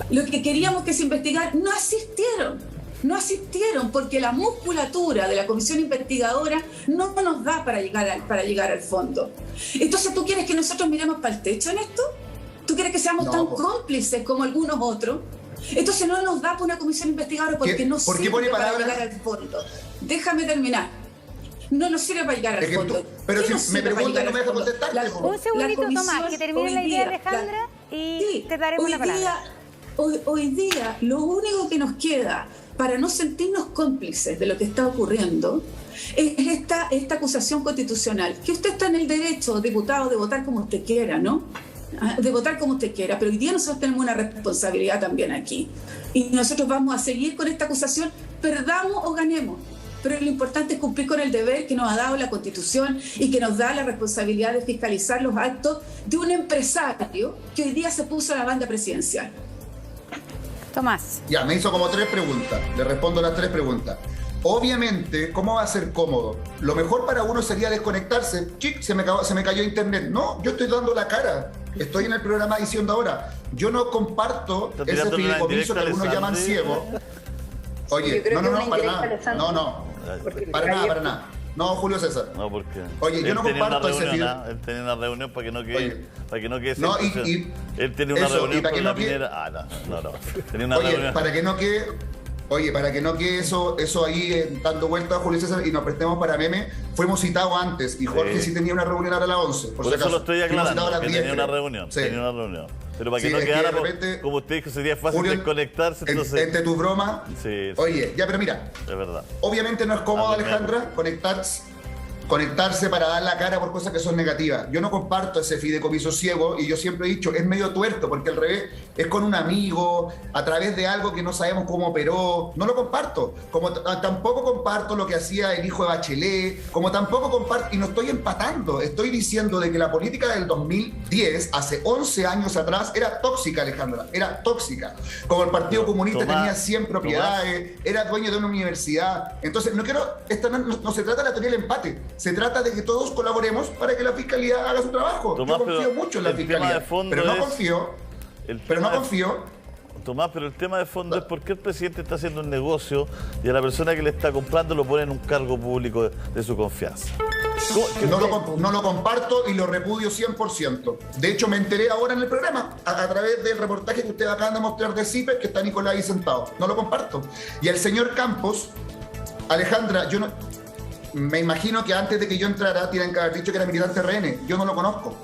lo que queríamos que se investigara no asistieron porque la musculatura de la comisión investigadora no nos da para llegar al fondo. Entonces, ¿tú quieres que nosotros miremos para el techo en esto? ¿Tú quieres que seamos tan cómplices como algunos otros? Entonces no nos da para una comisión investigadora porque no sirve para llegar al fondo. Déjame terminar. No nos sirve para llegar al fondo. Pero si me preguntan, no me deja contestar. Un segundito, Tomás, que termine la idea, Alejandra, y te daremos la palabra. Hoy día, lo único que nos queda para no sentirnos cómplices de lo que está ocurriendo es esta acusación constitucional, que usted está en el derecho, diputado, de votar como usted quiera, ¿no? De votar como usted quiera, pero hoy día nosotros tenemos una responsabilidad también aquí. Y nosotros vamos a seguir con esta acusación, perdamos o ganemos. Pero lo importante es cumplir con el deber que nos ha dado la Constitución y que nos da la responsabilidad de fiscalizar los actos de un empresario que hoy día se puso a la banda presidencial. Tomás. Ya, me hizo como 3 preguntas. Le respondo las 3 preguntas. Obviamente, ¿cómo va a ser cómodo? Lo mejor para uno sería desconectarse. Chic, se me cayó internet. No, yo estoy dando la cara. Estoy en el programa diciendo ahora. Yo no comparto ese fideicomiso que algunos llaman ciego. Oye, no, para nada. Para nada. No, Julio César. No, porque oye, yo no comparto ese fideicomiso. Él tenía una reunión para que no quede. Para que no quede. No, él tenía una reunión con la minera. No. Tenía una reunión. Para que no quede eso ahí dando vueltas a Julio César y nos prestemos para meme, fuimos citados antes y Jorge sí tenía una reunión ahora a las 11. Por eso lo estoy aclarando, que tenía una reunión. Pero para que no quedara, como usted dijo, sería fácil desconectarse. Entonces... Entre tus bromas. Sí. Oye, ya, pero mira. Es verdad. Obviamente no es cómodo, Alejandra, conectarse para dar la cara por cosas que son negativas. Yo no comparto ese fideicomiso ciego y yo siempre he dicho, es medio tuerto, porque al revés, es con un amigo, a través de algo que no sabemos cómo operó. No lo comparto. Como tampoco comparto lo que hacía el hijo de Bachelet, como tampoco comparto, y no estoy empatando, estoy diciendo de que la política del 2010, hace 11 años atrás, era tóxica, Alejandra, era tóxica. Como el Partido Comunista tenía 100 propiedades, era dueño de una universidad. Entonces, no se trata de la teoría del empate. Se trata de que todos colaboremos para que la Fiscalía haga su trabajo. Tomás, yo confío mucho en la Fiscalía, pero no confío. Tomás, pero el tema de fondo es por qué el presidente está haciendo un negocio y a la persona que le está comprando lo pone en un cargo público de su confianza. No lo comparto y lo repudio 100%. De hecho, me enteré ahora en el programa, a través del reportaje que ustedes acaban de mostrar de CIPER, que está Nicolás ahí sentado. No lo comparto. Y el señor Campos, Alejandra, me imagino que antes de que yo entrara tienen que haber dicho que era militante RN. Yo no lo conozco.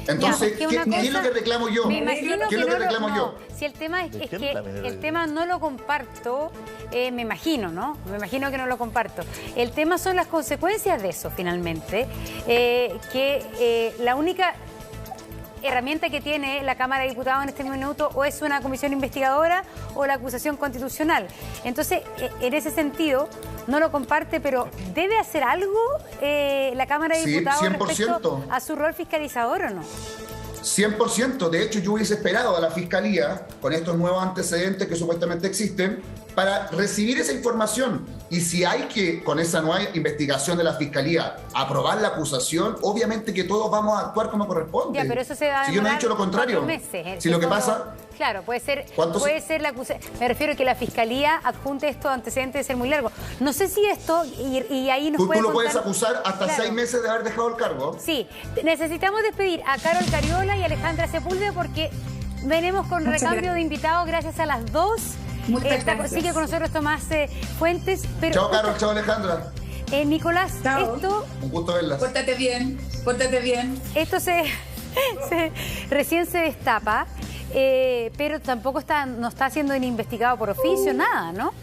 Entonces, Ya, ¿qué es lo que reclamo yo? Me imagino ¿Qué es lo que reclamo no. yo? Si el tema es ¿De que quién la minería? el tema no lo comparto, me imagino, ¿no? Me imagino que no lo comparto. El tema son las consecuencias de eso, finalmente, la única herramienta que tiene la Cámara de Diputados en este minuto o es una comisión investigadora o la acusación constitucional. Entonces, en ese sentido, no lo comparte, pero ¿debe hacer algo la Cámara de Sí, Diputados 100%. respecto a su rol fiscalizador o no? 100%. De hecho, yo hubiese esperado a la Fiscalía, con estos nuevos antecedentes que supuestamente existen, para recibir esa información. Y si hay que, con esa nueva investigación de la Fiscalía, aprobar la acusación, obviamente que todos vamos a actuar como corresponde. Ya, pero eso se va a Si yo no he demorar dicho lo contrario. 4 meses. Si lo que Eso- pasa... Claro, puede ser la acusación. Me refiero a que la Fiscalía adjunte estos antecedentes de ser muy largo. No sé si esto, y ahí nos Tú puede lo puedes contar- acusar hasta Claro. 6 meses de haber dejado el cargo. Sí, necesitamos despedir a Carol Cariola y Alejandra Sepúlveda porque venimos con Muchas recambio gracias. de invitados gracias a las dos. Muchas gracias. Sigue con nosotros Tomás Fuentes. Pero, Chao, Carol. Chao, Alejandra. Nicolás, Chao. Un gusto verlas. Pórtate bien, pórtate bien. esto recién se destapa, pero tampoco no está siendo investigado por oficio, nada, ¿no?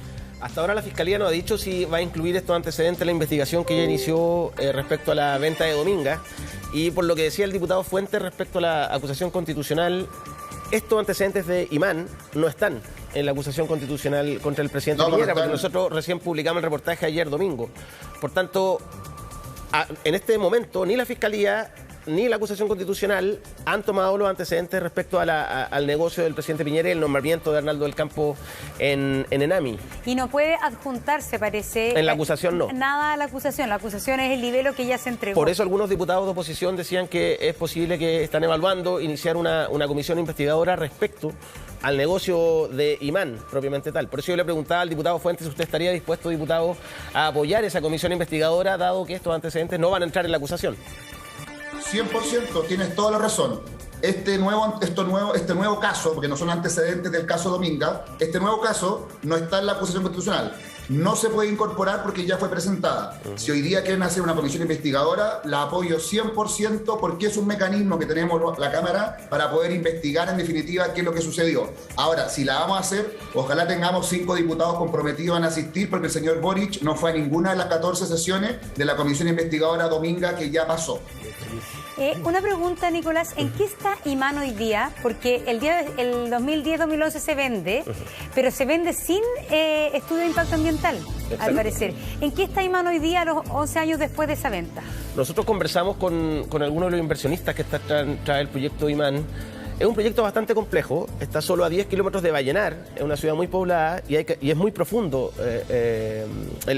Hasta ahora la Fiscalía no ha dicho si va a incluir estos antecedentes en la investigación que ella inició respecto a la venta de Dominga. Y por lo que decía el diputado Fuentes respecto a la acusación constitucional, estos antecedentes de Imán no están en la acusación constitucional contra el presidente No, Piñera, no porque están. nosotros recién publicamos el reportaje ayer domingo. Por tanto, en este momento ni la Fiscalía ni la acusación constitucional han tomado los antecedentes respecto al negocio del presidente Piñera y el nombramiento de Arnaldo del Campo en Enami. Y no puede adjuntarse, parece. En la acusación no. Nada a la acusación. La acusación es el libelo que ya se entregó. Por eso algunos diputados de oposición decían que es posible que están evaluando iniciar una comisión investigadora respecto al negocio de Imán, propiamente tal. Por eso yo le preguntaba al diputado Fuentes si usted estaría dispuesto, diputado, a apoyar esa comisión investigadora, dado que estos antecedentes no van a entrar en la acusación. 100%, tienes toda la razón. Este nuevo caso, porque no son antecedentes del caso Dominga, este nuevo caso no está en la acusación constitucional. No se puede incorporar porque ya fue presentada. Si hoy día quieren hacer una comisión investigadora, la apoyo 100% porque es un mecanismo que tenemos la Cámara para poder investigar en definitiva qué es lo que sucedió. Ahora, si la vamos a hacer, ojalá tengamos 5 diputados comprometidos en asistir porque el señor Boric no fue a ninguna de las 14 sesiones de la comisión investigadora Dominga que ya pasó. Una pregunta, Nicolás, ¿en qué está Imán hoy día? Porque el 2010-2011 se vende, pero se vende sin estudio de impacto ambiental, al parecer. ¿En qué está Imán hoy día, los 11 años después de esa venta? Nosotros conversamos con algunos de los inversionistas que están tras el proyecto Imán. Es un proyecto bastante complejo, está solo a 10 kilómetros de Vallenar, es una ciudad muy poblada y es muy profundo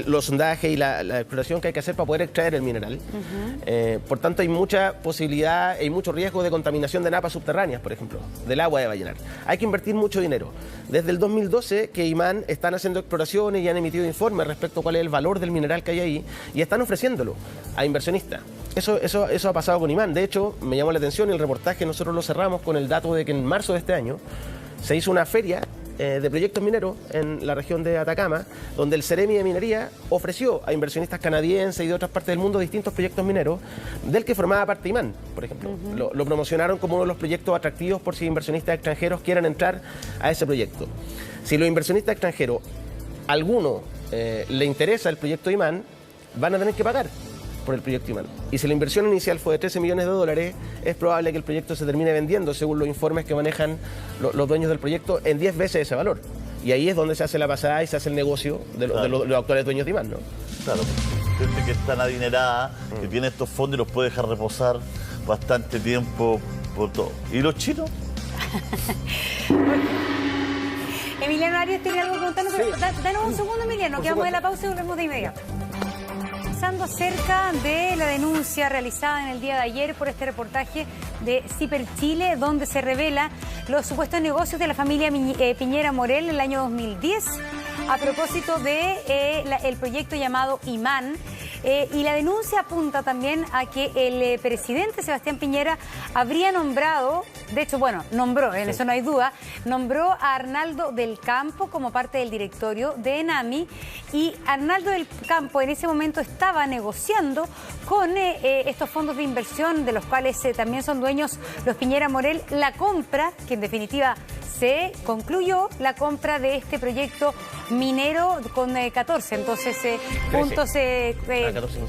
los sondajes y la exploración que hay que hacer para poder extraer el mineral. Por tanto, hay mucha posibilidad y mucho riesgo de contaminación de napas subterráneas, por ejemplo, del agua de Vallenar. Hay que invertir mucho dinero. Desde el 2012 que Imán están haciendo exploraciones y han emitido informes respecto a cuál es el valor del mineral que hay ahí y están ofreciéndolo a inversionistas. Eso ha pasado con Imán. De hecho, me llamó la atención el reportaje, nosotros lo cerramos con el dato de que en marzo de este año se hizo una feria de proyectos mineros en la región de Atacama, donde el Ceremi de Minería ofreció a inversionistas canadienses y de otras partes del mundo distintos proyectos mineros, del que formaba parte Imán, por ejemplo. Lo promocionaron como uno de los proyectos atractivos por si inversionistas extranjeros quieren entrar a ese proyecto. Si los inversionistas extranjeros, alguno le interesa el proyecto Imán, van a tener que pagar por el proyecto Imán. Y si la inversión inicial fue de $13 millones, es probable que el proyecto se termine vendiendo, según los informes que manejan los dueños del proyecto, en 10 veces ese valor. Y ahí es donde se hace la pasada y se hace el negocio de los actuales dueños de Imán, ¿no? Claro, gente que está adinerada, que tiene estos fondos y los puede dejar reposar bastante tiempo por todo. ¿Y los chinos? Emiliano Arias tiene algo que contarnos, pero danos un segundo, Emiliano, que vamos a la pausa y volvemos de inmediato. Conversando acerca de la denuncia realizada en el día de ayer por este reportaje de CIPER Chile, donde se revela los supuestos negocios de la familia Piñera Morel en el año 2010 a propósito de el proyecto llamado Imán, y la denuncia apunta también a que el presidente Sebastián Piñera habría nombrado, de hecho, bueno, nombró, en eso no hay duda, nombró a Arnaldo del Campo como parte del directorio de ENAMI, y Arnaldo del Campo en ese momento estaba negociando con estos fondos de inversión, de los cuales también son dueños los Piñera Morel, la compra, que en definitiva se concluyó, la compra de este proyecto minero con 14, entonces puntos,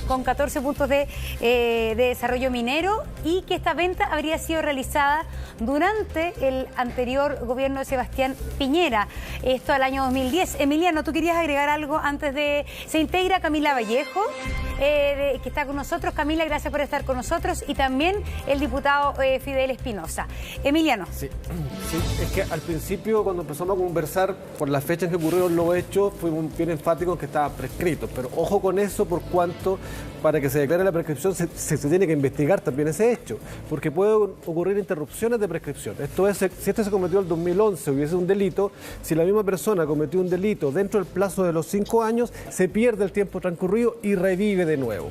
con 14 puntos de desarrollo minero, y que esta venta habría sido realizada durante el anterior gobierno de Sebastián Piñera, esto al año 2010. Emiliano, ¿tú querías agregar algo antes de...? Se integra Camila Vallejo, que está con nosotros. Camila, gracias por estar con nosotros, y también el diputado Fidel Espinosa. Emiliano. Sí, es que al principio, cuando empezamos a conversar por las fechas en que ocurrieron los hechos, fuimos bien enfáticos en que estaba prescrito, pero ojo con eso, por cuanto para que se declare la prescripción se tiene que investigar también ese hecho, porque puede ocurrir interrupciones de prescripción. Esto es, si esto se cometió en el 2011, hubiese un delito, si la misma persona cometió un delito dentro del plazo de los 5 años, se pierde el tiempo transcurrido y revive de nuevo.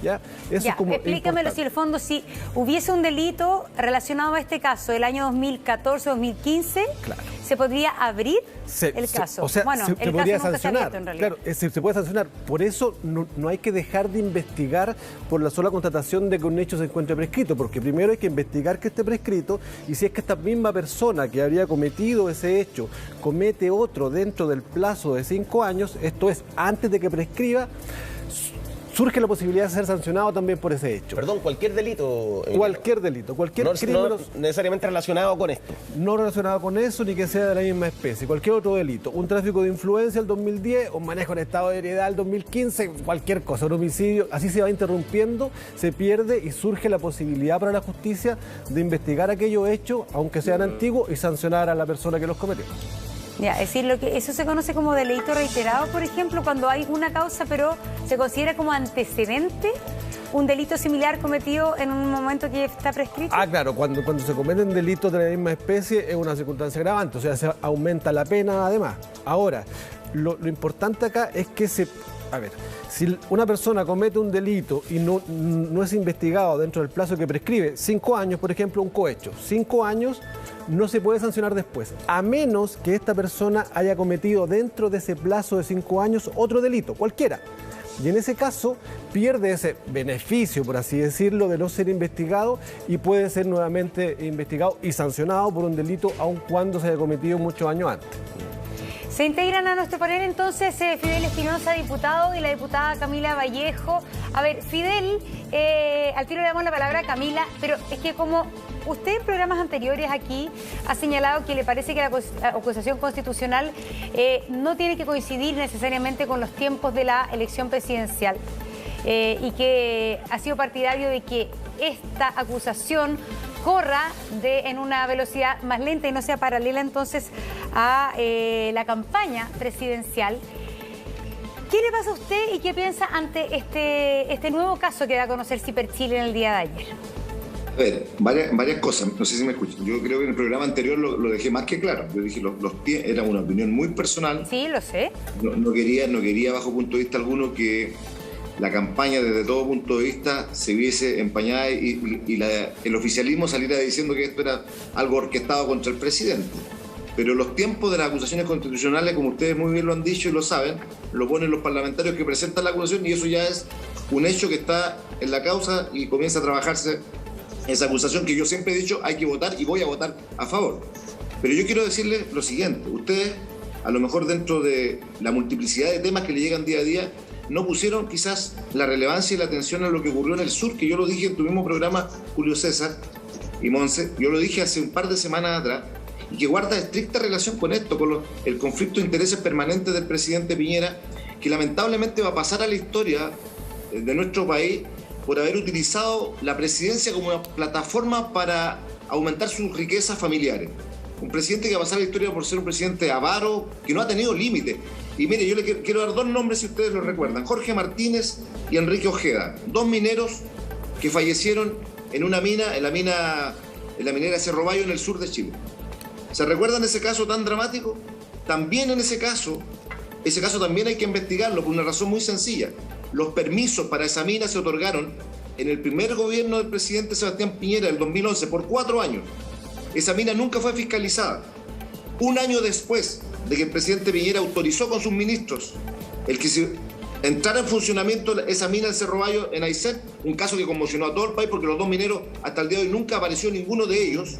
¿Ya? Eso es como explícamelo, si el fondo, si hubiese un delito relacionado a este caso del año 2014-2015, claro, ¿se podría abrir el caso? O sea, bueno, se podría caso sancionar. Abierto, en realidad. Claro, se puede sancionar. Por eso no hay que dejar de investigar por la sola constatación de que un hecho se encuentre prescrito, porque primero hay que investigar que esté prescrito, y si es que esta misma persona que habría cometido ese hecho comete otro dentro del plazo de 5 años, esto es, antes de que prescriba, surge la posibilidad de ser sancionado también por ese hecho. Perdón, cualquier delito. Cualquier delito, cualquier crimen. No necesariamente relacionado con esto. No relacionado con eso, ni que sea de la misma especie. Cualquier otro delito. Un tráfico de influencia el 2010, un manejo en estado de ebriedad el 2015, cualquier cosa, un homicidio. Así se va interrumpiendo, se pierde y surge la posibilidad para la justicia de investigar aquellos hechos, aunque sean antiguos, y sancionar a la persona que los cometió. Ya, es decir, eso se conoce como delito reiterado, por ejemplo, cuando hay una causa, pero se considera como antecedente un delito similar cometido en un momento que está prescrito. Ah, claro, cuando se cometen delitos de la misma especie es una circunstancia agravante, o sea, se aumenta la pena además. Ahora, lo importante acá es que si una persona comete un delito y no es investigado dentro del plazo que prescribe, 5 años, por ejemplo, un cohecho, 5 años, no se puede sancionar después, a menos que esta persona haya cometido dentro de ese plazo de 5 años otro delito, cualquiera. Y en ese caso pierde ese beneficio, por así decirlo, de no ser investigado, y puede ser nuevamente investigado y sancionado por un delito aun cuando se haya cometido muchos años antes. Se integran a nuestro panel entonces Fidel Espinosa, diputado, y la diputada Camila Vallejo. A ver, Fidel, al tiro le damos la palabra a Camila, pero es que como usted en programas anteriores aquí ha señalado que le parece que la acusación constitucional no tiene que coincidir necesariamente con los tiempos de la elección presidencial, y que ha sido partidario de que esta acusación corra en una velocidad más lenta y no sea paralela entonces a la campaña presidencial. ¿Qué le pasa a usted y qué piensa ante este nuevo caso que da a conocer Ciperchile en el día de ayer? A ver, varias cosas, no sé si me escuchan. Yo creo que en el programa anterior lo dejé más que claro. Yo dije, era una opinión muy personal. Sí, lo sé. No quería bajo punto de vista alguno que la campaña desde todo punto de vista se viese empañada y el oficialismo saliera diciendo que esto era algo orquestado contra el presidente. Pero los tiempos de las acusaciones constitucionales, como ustedes muy bien lo han dicho y lo saben, lo ponen los parlamentarios que presentan la acusación, y eso ya es un hecho que está en la causa y comienza a trabajarse esa acusación, que yo siempre he dicho hay que votar y voy a votar a favor. Pero yo quiero decirles lo siguiente: ustedes, a lo mejor dentro de la multiplicidad de temas que le llegan día a día, no pusieron quizás la relevancia y la atención a lo que ocurrió en el sur, que yo lo dije en tu mismo programa, Julio César y Monse, yo lo dije hace un par de semanas atrás, y que guarda estricta relación con esto, con el conflicto de intereses permanente del presidente Piñera, que lamentablemente va a pasar a la historia de nuestro país por haber utilizado la presidencia como una plataforma para aumentar sus riquezas familiares. Un presidente que va a pasar a la historia por ser un presidente avaro, que no ha tenido límite. Y mire, yo le quiero dar dos nombres si ustedes lo recuerdan: Jorge Martínez y Enrique Ojeda, dos mineros que fallecieron en una mina, en la minera Cerro Bayo, en el sur de Chile. ¿Se recuerdan ese caso tan dramático? También en ese caso también hay que investigarlo por una razón muy sencilla. los permisos para esa mina se otorgaron en el primer gobierno del presidente Sebastián Piñera, en el 2011, por 4 años. Esa mina nunca fue fiscalizada. Un año después de que el presidente Piñera autorizó con sus ministros el que se entrara en funcionamiento esa mina del Cerro Bayo en Aysén, un caso que conmocionó a todo el país porque los 2 mineros hasta el día de hoy nunca apareció ninguno de ellos.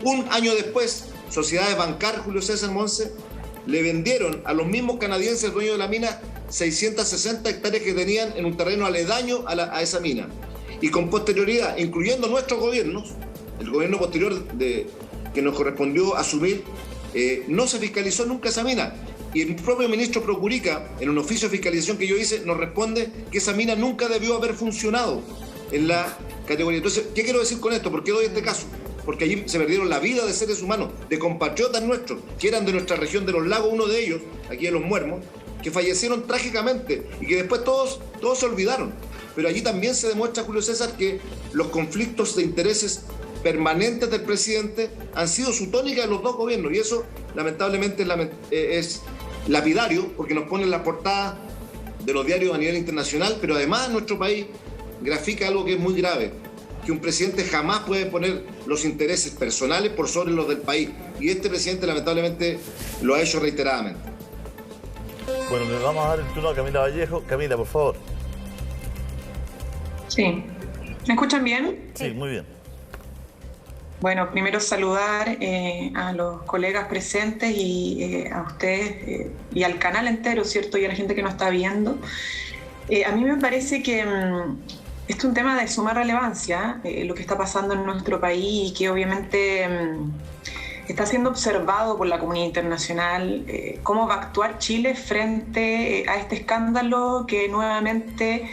Un año después, Sociedades Bancar, Julio César Monse, le vendieron a los mismos canadienses dueños de la mina 660 hectáreas que tenían en un terreno aledaño a esa mina. Y con posterioridad, incluyendo nuestros gobiernos, el gobierno posterior que nos correspondió asumir, no se fiscalizó nunca esa mina. Y el propio ministro Procurica, en un oficio de fiscalización que yo hice, nos responde que esa mina nunca debió haber funcionado en la categoría. Entonces, ¿qué quiero decir con esto? ¿Por qué doy este caso? Porque allí se perdieron la vida de seres humanos, de compatriotas nuestros, que eran de nuestra región de los lagos, uno de ellos, aquí en Los Muermos, que fallecieron trágicamente y que después todos se olvidaron. Pero allí también se demuestra, Julio César, que los conflictos de intereses permanentes del presidente han sido su tónica de los 2 gobiernos, y eso lamentablemente es lapidario, porque nos pone en la portada de los diarios a nivel internacional, pero además nuestro país grafica algo que es muy grave, que un presidente jamás puede poner los intereses personales por sobre los del país, y este presidente lamentablemente lo ha hecho reiteradamente. Bueno, le vamos a dar el turno a Camila Vallejo. Camila, por favor. Sí. ¿Me escuchan bien? Sí, muy bien. Bueno, primero saludar a los colegas presentes y a ustedes y al canal entero, ¿cierto? Y a la gente que nos está viendo. A mí me parece que es un tema de suma relevancia, lo que está pasando en nuestro país y que obviamente está siendo observado por la comunidad internacional, cómo va a actuar Chile frente a este escándalo que nuevamente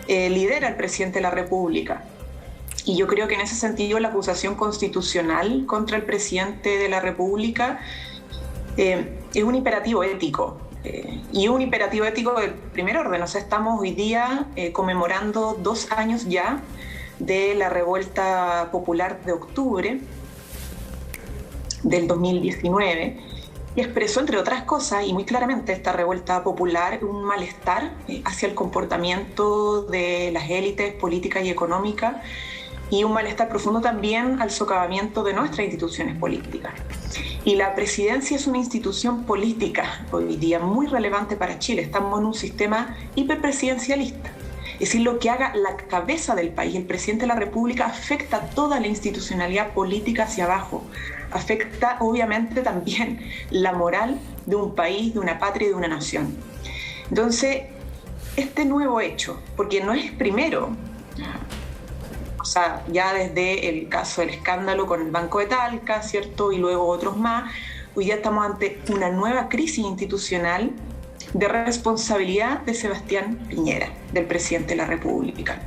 lidera el presidente de la República. Y yo creo que en ese sentido la acusación constitucional contra el presidente de la República es un imperativo ético. Y un imperativo ético del primer orden. O sea, estamos hoy día conmemorando 2 años ya de la revuelta popular de octubre del 2019, y expresó, entre otras cosas, y muy claramente esta revuelta popular, un malestar hacia el comportamiento de las élites políticas y económicas, y un malestar profundo también al socavamiento de nuestras instituciones políticas. Y la presidencia es una institución política hoy día muy relevante para Chile. Estamos en un sistema hiperpresidencialista. Es decir, lo que haga la cabeza del país, el presidente de la República, afecta a toda la institucionalidad política hacia abajo. Afecta obviamente también la moral de un país, de una patria y de una nación. Entonces, este nuevo hecho, porque no es primero, o sea, ya desde el caso del escándalo con el Banco de Talca, ¿cierto? Y luego otros más, hoy día estamos ante una nueva crisis institucional de responsabilidad de Sebastián Piñera, del presidente de la República.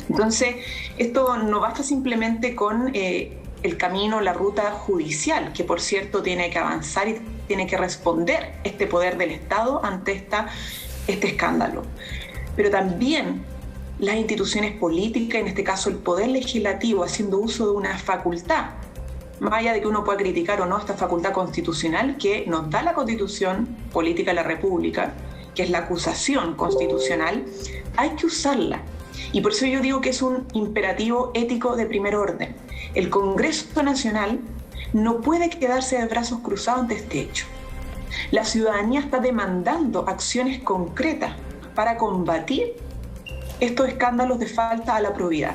Entonces, esto no basta simplemente con el camino, la ruta judicial, que por cierto tiene que avanzar y tiene que responder este poder del Estado ante este escándalo. Pero también las instituciones políticas, en este caso el Poder Legislativo, haciendo uso de una facultad, más allá de que uno pueda criticar o no esta facultad constitucional que nos da la Constitución Política de la República, que es la acusación constitucional, hay que usarla. Y por eso yo digo que es un imperativo ético de primer orden. El Congreso Nacional no puede quedarse de brazos cruzados ante este hecho. La ciudadanía está demandando acciones concretas para combatir estos escándalos de falta a la probidad.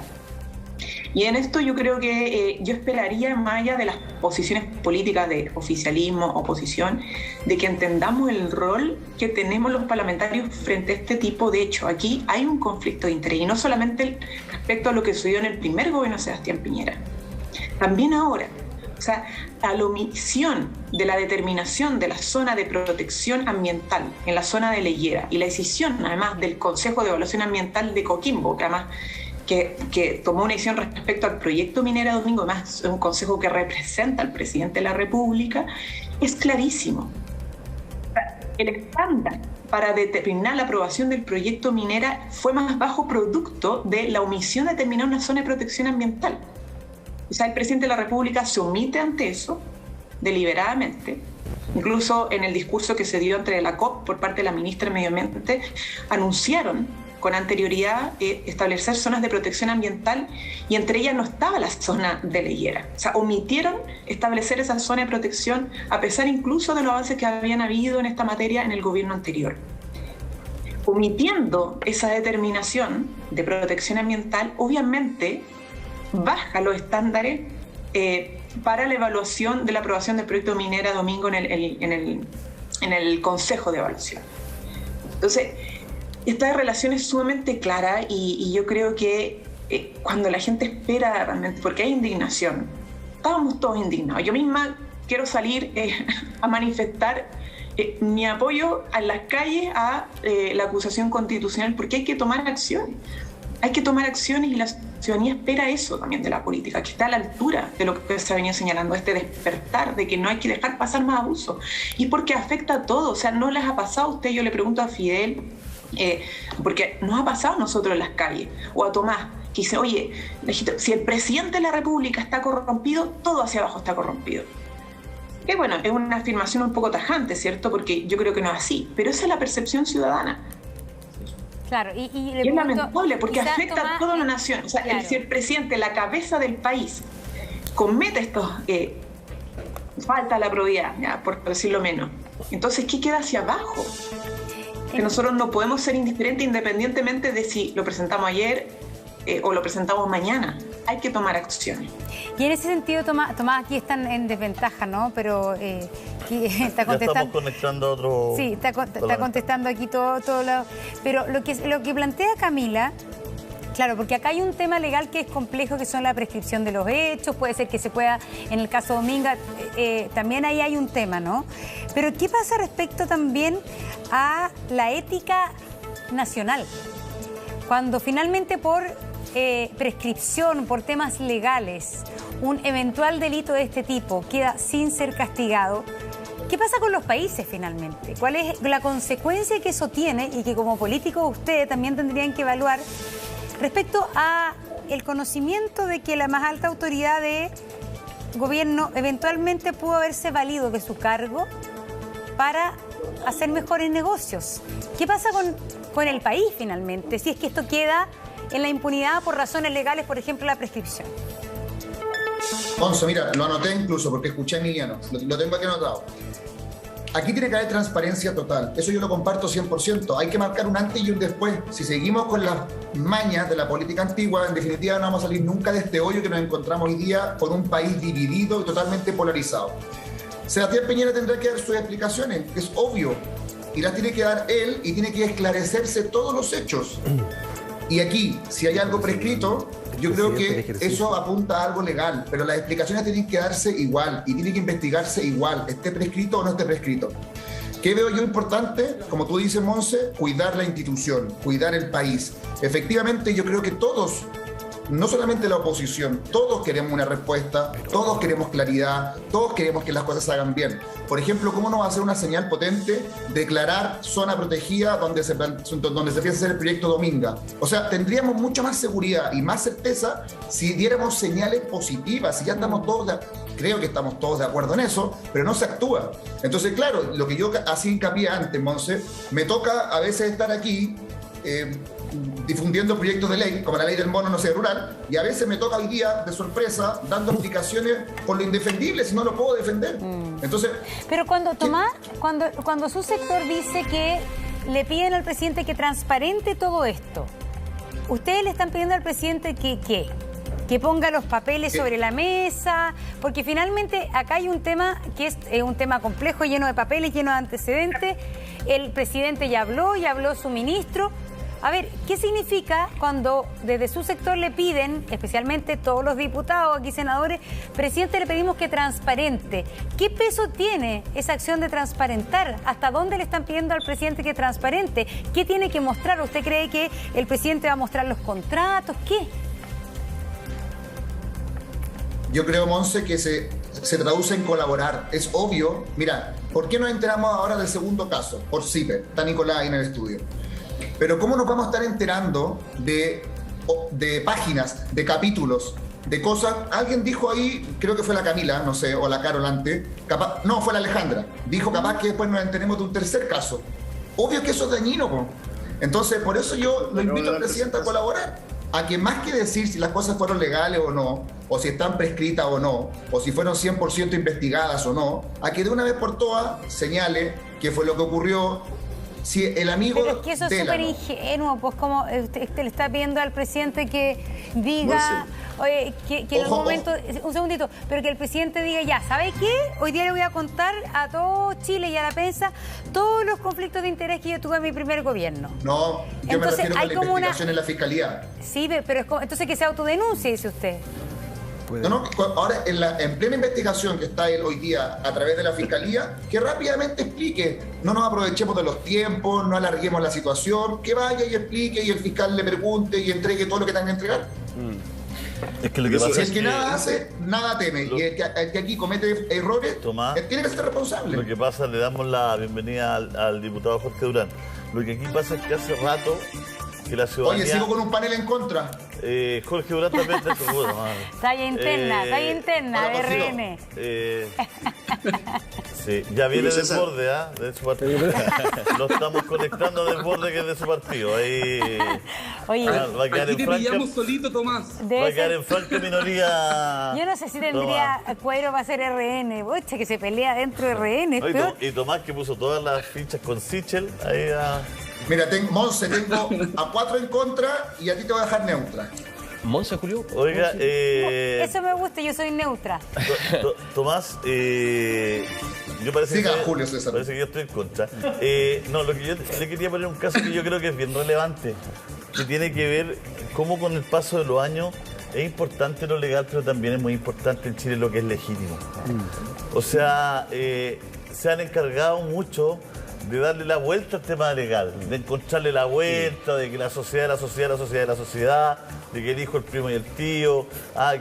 Y en esto yo creo que yo esperaría, más allá de las posiciones políticas de oficialismo, oposición, de que entendamos el rol que tenemos los parlamentarios frente a este tipo de hechos. Aquí hay un conflicto de interés, y no solamente respecto a lo que sucedió en el primer gobierno de Sebastián Piñera, también ahora. O sea, a la omisión de la determinación de la zona de protección ambiental en la zona de La Higuera, y la decisión además del Consejo de Evaluación Ambiental de Coquimbo, que además que tomó una decisión respecto al proyecto Minera Domingo, además es un consejo que representa al presidente de la República, es clarísimo. El estándar para determinar la aprobación del proyecto Minera fue más bajo producto de la omisión de determinar una zona de protección ambiental. O sea, el presidente de la República se omite ante eso deliberadamente. Incluso en el discurso que se dio entre la COP por parte de la ministra de Medio Ambiente, anunciaron con anterioridad establecer zonas de protección ambiental y entre ellas no estaba la zona de la higuera. O sea, omitieron establecer esa zona de protección a pesar incluso de los avances que habían habido en esta materia en el gobierno anterior. Omitiendo esa determinación de protección ambiental, obviamente baja los estándares para la evaluación de la aprobación del proyecto minera Domingo en el Consejo de Evaluación. Entonces, esta relación es sumamente clara y yo creo que cuando la gente espera realmente, porque hay indignación, estábamos todos indignados. Yo misma quiero salir a manifestar mi apoyo en las calles a la acusación constitucional, porque hay que tomar acciones. Hay que tomar acciones y la ciudadanía espera eso también de la política, que está a la altura de lo que se ha venido señalando, este despertar de que no hay que dejar pasar más abusos. Y porque afecta a todos, o sea, no les ha pasado a usted, yo le pregunto a Fidel, porque nos ha pasado a nosotros en las calles, o a Tomás, que dice, oye, si el presidente de la República está corrompido, todo hacia abajo está corrompido. Que bueno, es una afirmación un poco tajante, ¿cierto? Porque yo creo que no es así, pero esa es la percepción ciudadana. Claro, y es lamentable porque afecta a toda una nación. O sea, claro, si el presidente, la cabeza del país, comete estos falta la probidad, ya, por decirlo menos, entonces, ¿qué queda hacia abajo? Que nosotros no podemos ser indiferentes independientemente de si lo presentamos ayer o lo presentamos mañana. Hay que tomar acciones. Y en ese sentido, Tomás, aquí están en desventaja, ¿no? Pero aquí está contestando. Ya estamos conectando a otro. Sí, está contestando aquí todo lo. Pero lo que plantea Camila, claro, porque acá hay un tema legal que es complejo, que son la prescripción de los hechos. Puede ser que se pueda, en el caso Dominga, también ahí hay un tema, ¿no? Pero ¿qué pasa respecto también a la ética nacional? Cuando finalmente por prescripción, por temas legales, un eventual delito de este tipo queda sin ser castigado, ¿qué pasa con los países finalmente? ¿Cuál es la consecuencia que eso tiene y que como políticos ustedes también tendrían que evaluar respecto a el conocimiento de que la más alta autoridad de gobierno eventualmente pudo haberse valido de su cargo para hacer mejores negocios? ¿Qué pasa con el país finalmente, si es que esto queda en la impunidad por razones legales, por ejemplo, la prescripción? Onzo, mira, lo anoté incluso porque escuché a Emiliano, lo tengo aquí anotado. Aquí tiene que haber transparencia total, eso yo lo comparto 100%. Hay que marcar un antes y un después. Si seguimos con las mañas de la política antigua, en definitiva no vamos a salir nunca de este hoyo que nos encontramos hoy día con un país dividido y totalmente polarizado. Sebastián Piñera tendrá que dar sus explicaciones, es obvio, y las tiene que dar él y tiene que esclarecerse todos los hechos. Y aquí, si hay algo prescrito, yo creo que eso apunta a algo legal, pero las explicaciones tienen que darse igual y tienen que investigarse igual, esté prescrito o no esté prescrito. ¿Qué veo yo importante? Como tú dices, Monse, cuidar la institución, cuidar el país. Efectivamente, yo creo que todos, no solamente la oposición, todos queremos una respuesta, todos queremos claridad, todos queremos que las cosas se hagan bien. Por ejemplo, ¿cómo no va a ser una señal potente declarar zona protegida donde se empieza a hacer el proyecto Dominga? O sea, tendríamos mucha más seguridad y más certeza si diéramos señales positivas, si ya estamos todos, creo que estamos todos de acuerdo en eso, pero no se actúa. Entonces, claro, lo que yo hacía hincapié antes, Monse, me toca a veces estar aquí difundiendo proyectos de ley, como la ley del mono no sé rural, y a veces me toca hoy día de sorpresa dando explicaciones por lo indefendible si no lo puedo defender. Entonces, pero cuando Tomás, cuando su sector dice que le piden al presidente que transparente todo esto, ustedes le están pidiendo al presidente que ponga los papeles sobre la mesa, porque finalmente acá hay un tema que es un tema complejo, lleno de papeles, lleno de antecedentes. El presidente ya habló su ministro. A ver, ¿qué significa cuando desde su sector le piden, especialmente todos los diputados, aquí senadores, presidente, le pedimos que transparente? ¿Qué peso tiene esa acción de transparentar? ¿Hasta dónde le están pidiendo al presidente que transparente? ¿Qué tiene que mostrar? ¿Usted cree que el presidente va a mostrar los contratos? ¿Qué? Yo creo, Monse, que se traduce en colaborar. Es obvio. Mira, ¿por qué nos enteramos ahora del segundo caso? Por CIPE. Está Nicolás ahí en el estudio. Pero ¿cómo nos vamos a estar enterando de páginas, de capítulos, de cosas? Alguien dijo ahí, creo que fue la Camila, no sé, o la Carol antes, fue la Alejandra. Dijo capaz que después nos enteremos de un tercer caso. Obvio que eso es dañino, po. Entonces, por eso yo lo invito al presidente a colaborar, a que más que decir si las cosas fueron legales o no, o si están prescritas o no, o si fueron 100% investigadas o no, a que de una vez por todas señale qué fue lo que ocurrió. Si el amigo pero es que eso es súper ingenuo, pues como usted le está pidiendo al presidente que diga, oye, que en algún momento, un segundito, pero que el presidente diga, ya, ¿sabe qué? Hoy día le voy a contar a todo Chile y a la prensa todos los conflictos de interés que yo tuve en mi primer gobierno. No, yo entonces, me refiero a la investigación en la fiscalía. Sí, pero es como, entonces que se autodenuncie, dice usted. No, ahora en plena investigación que está él hoy día a través de la Fiscalía, que rápidamente explique, no nos aprovechemos de los tiempos, no alarguemos la situación, que vaya y explique y el fiscal le pregunte y entregue todo lo que tenga que entregar. Es que lo que pasa es que nada hace, nada teme. Y el que aquí comete errores, Tomás, tiene que ser responsable. Lo que pasa, le damos la bienvenida al diputado Jorge Durán. Lo que aquí pasa es que hace rato que la ciudadanía... Oye, sigo con un panel en contra. Jorge Durán también te seguro, Talla interna, de RN. Sí, ya viene Desborde, de su partido. Lo estamos conectando a Desborde, que es de su partido. Ahí, oye, va a quedar aquí te pillamos solito, Tomás. Va a quedar en franca minoría. Yo no sé si tendría cuero para ser RN. Bocha, que se pelea dentro de RN. Y Tomás, que puso todas las fichas con Sichel ahí a... Mira, Monse, tengo a 4 en contra y a ti te voy a dejar neutra. Monse, Julio. Oiga, eso me gusta, yo soy neutra. Tomás, yo parece Julio César. Parece que yo estoy en contra. No, lo que yo le quería poner un caso que yo creo que es bien relevante, que tiene que ver cómo con el paso de los años es importante lo legal, pero también es muy importante en Chile lo que es legítimo. O sea, se han encargado mucho de darle la vuelta al tema legal, de encontrarle la vuelta, de que la sociedad, de que el hijo, el primo y el tío,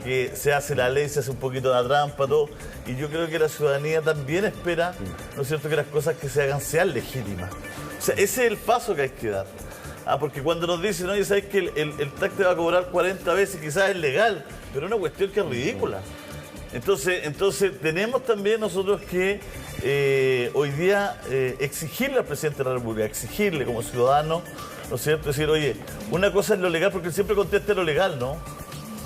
que se hace la ley, se hace un poquito de la trampa, todo. Y yo creo que la ciudadanía también espera, ¿no es cierto?, que las cosas que se hagan sean legítimas. O sea, ese es el paso que hay que dar. Porque cuando nos dicen, oye, ¿sabes que el TAC te va a cobrar 40 veces? Quizás es legal, pero es una cuestión que es ridícula. Entonces tenemos también nosotros que hoy día exigirle al presidente de la República, exigirle como ciudadano, ¿no es cierto? Decir, oye, una cosa es lo legal, porque él siempre contesta lo legal, ¿no?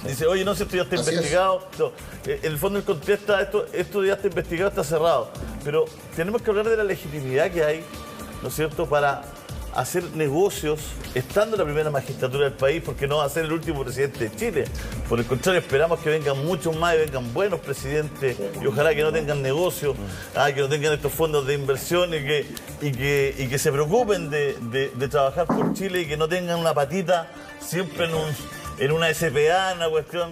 Dice, oye, no, si esto ya está investigado. No, en el fondo él contesta, esto ya está investigado, está cerrado. Pero tenemos que hablar de la legitimidad que hay, ¿no es cierto?, para hacer negocios estando en la primera magistratura del país, porque no va a ser el último presidente de Chile. Por el contrario, esperamos que vengan muchos más y vengan buenos presidentes, y ojalá que no tengan negocios, que no tengan estos fondos de inversión y que se preocupen de trabajar por Chile y que no tengan una patita siempre en una SPA, en una cuestión...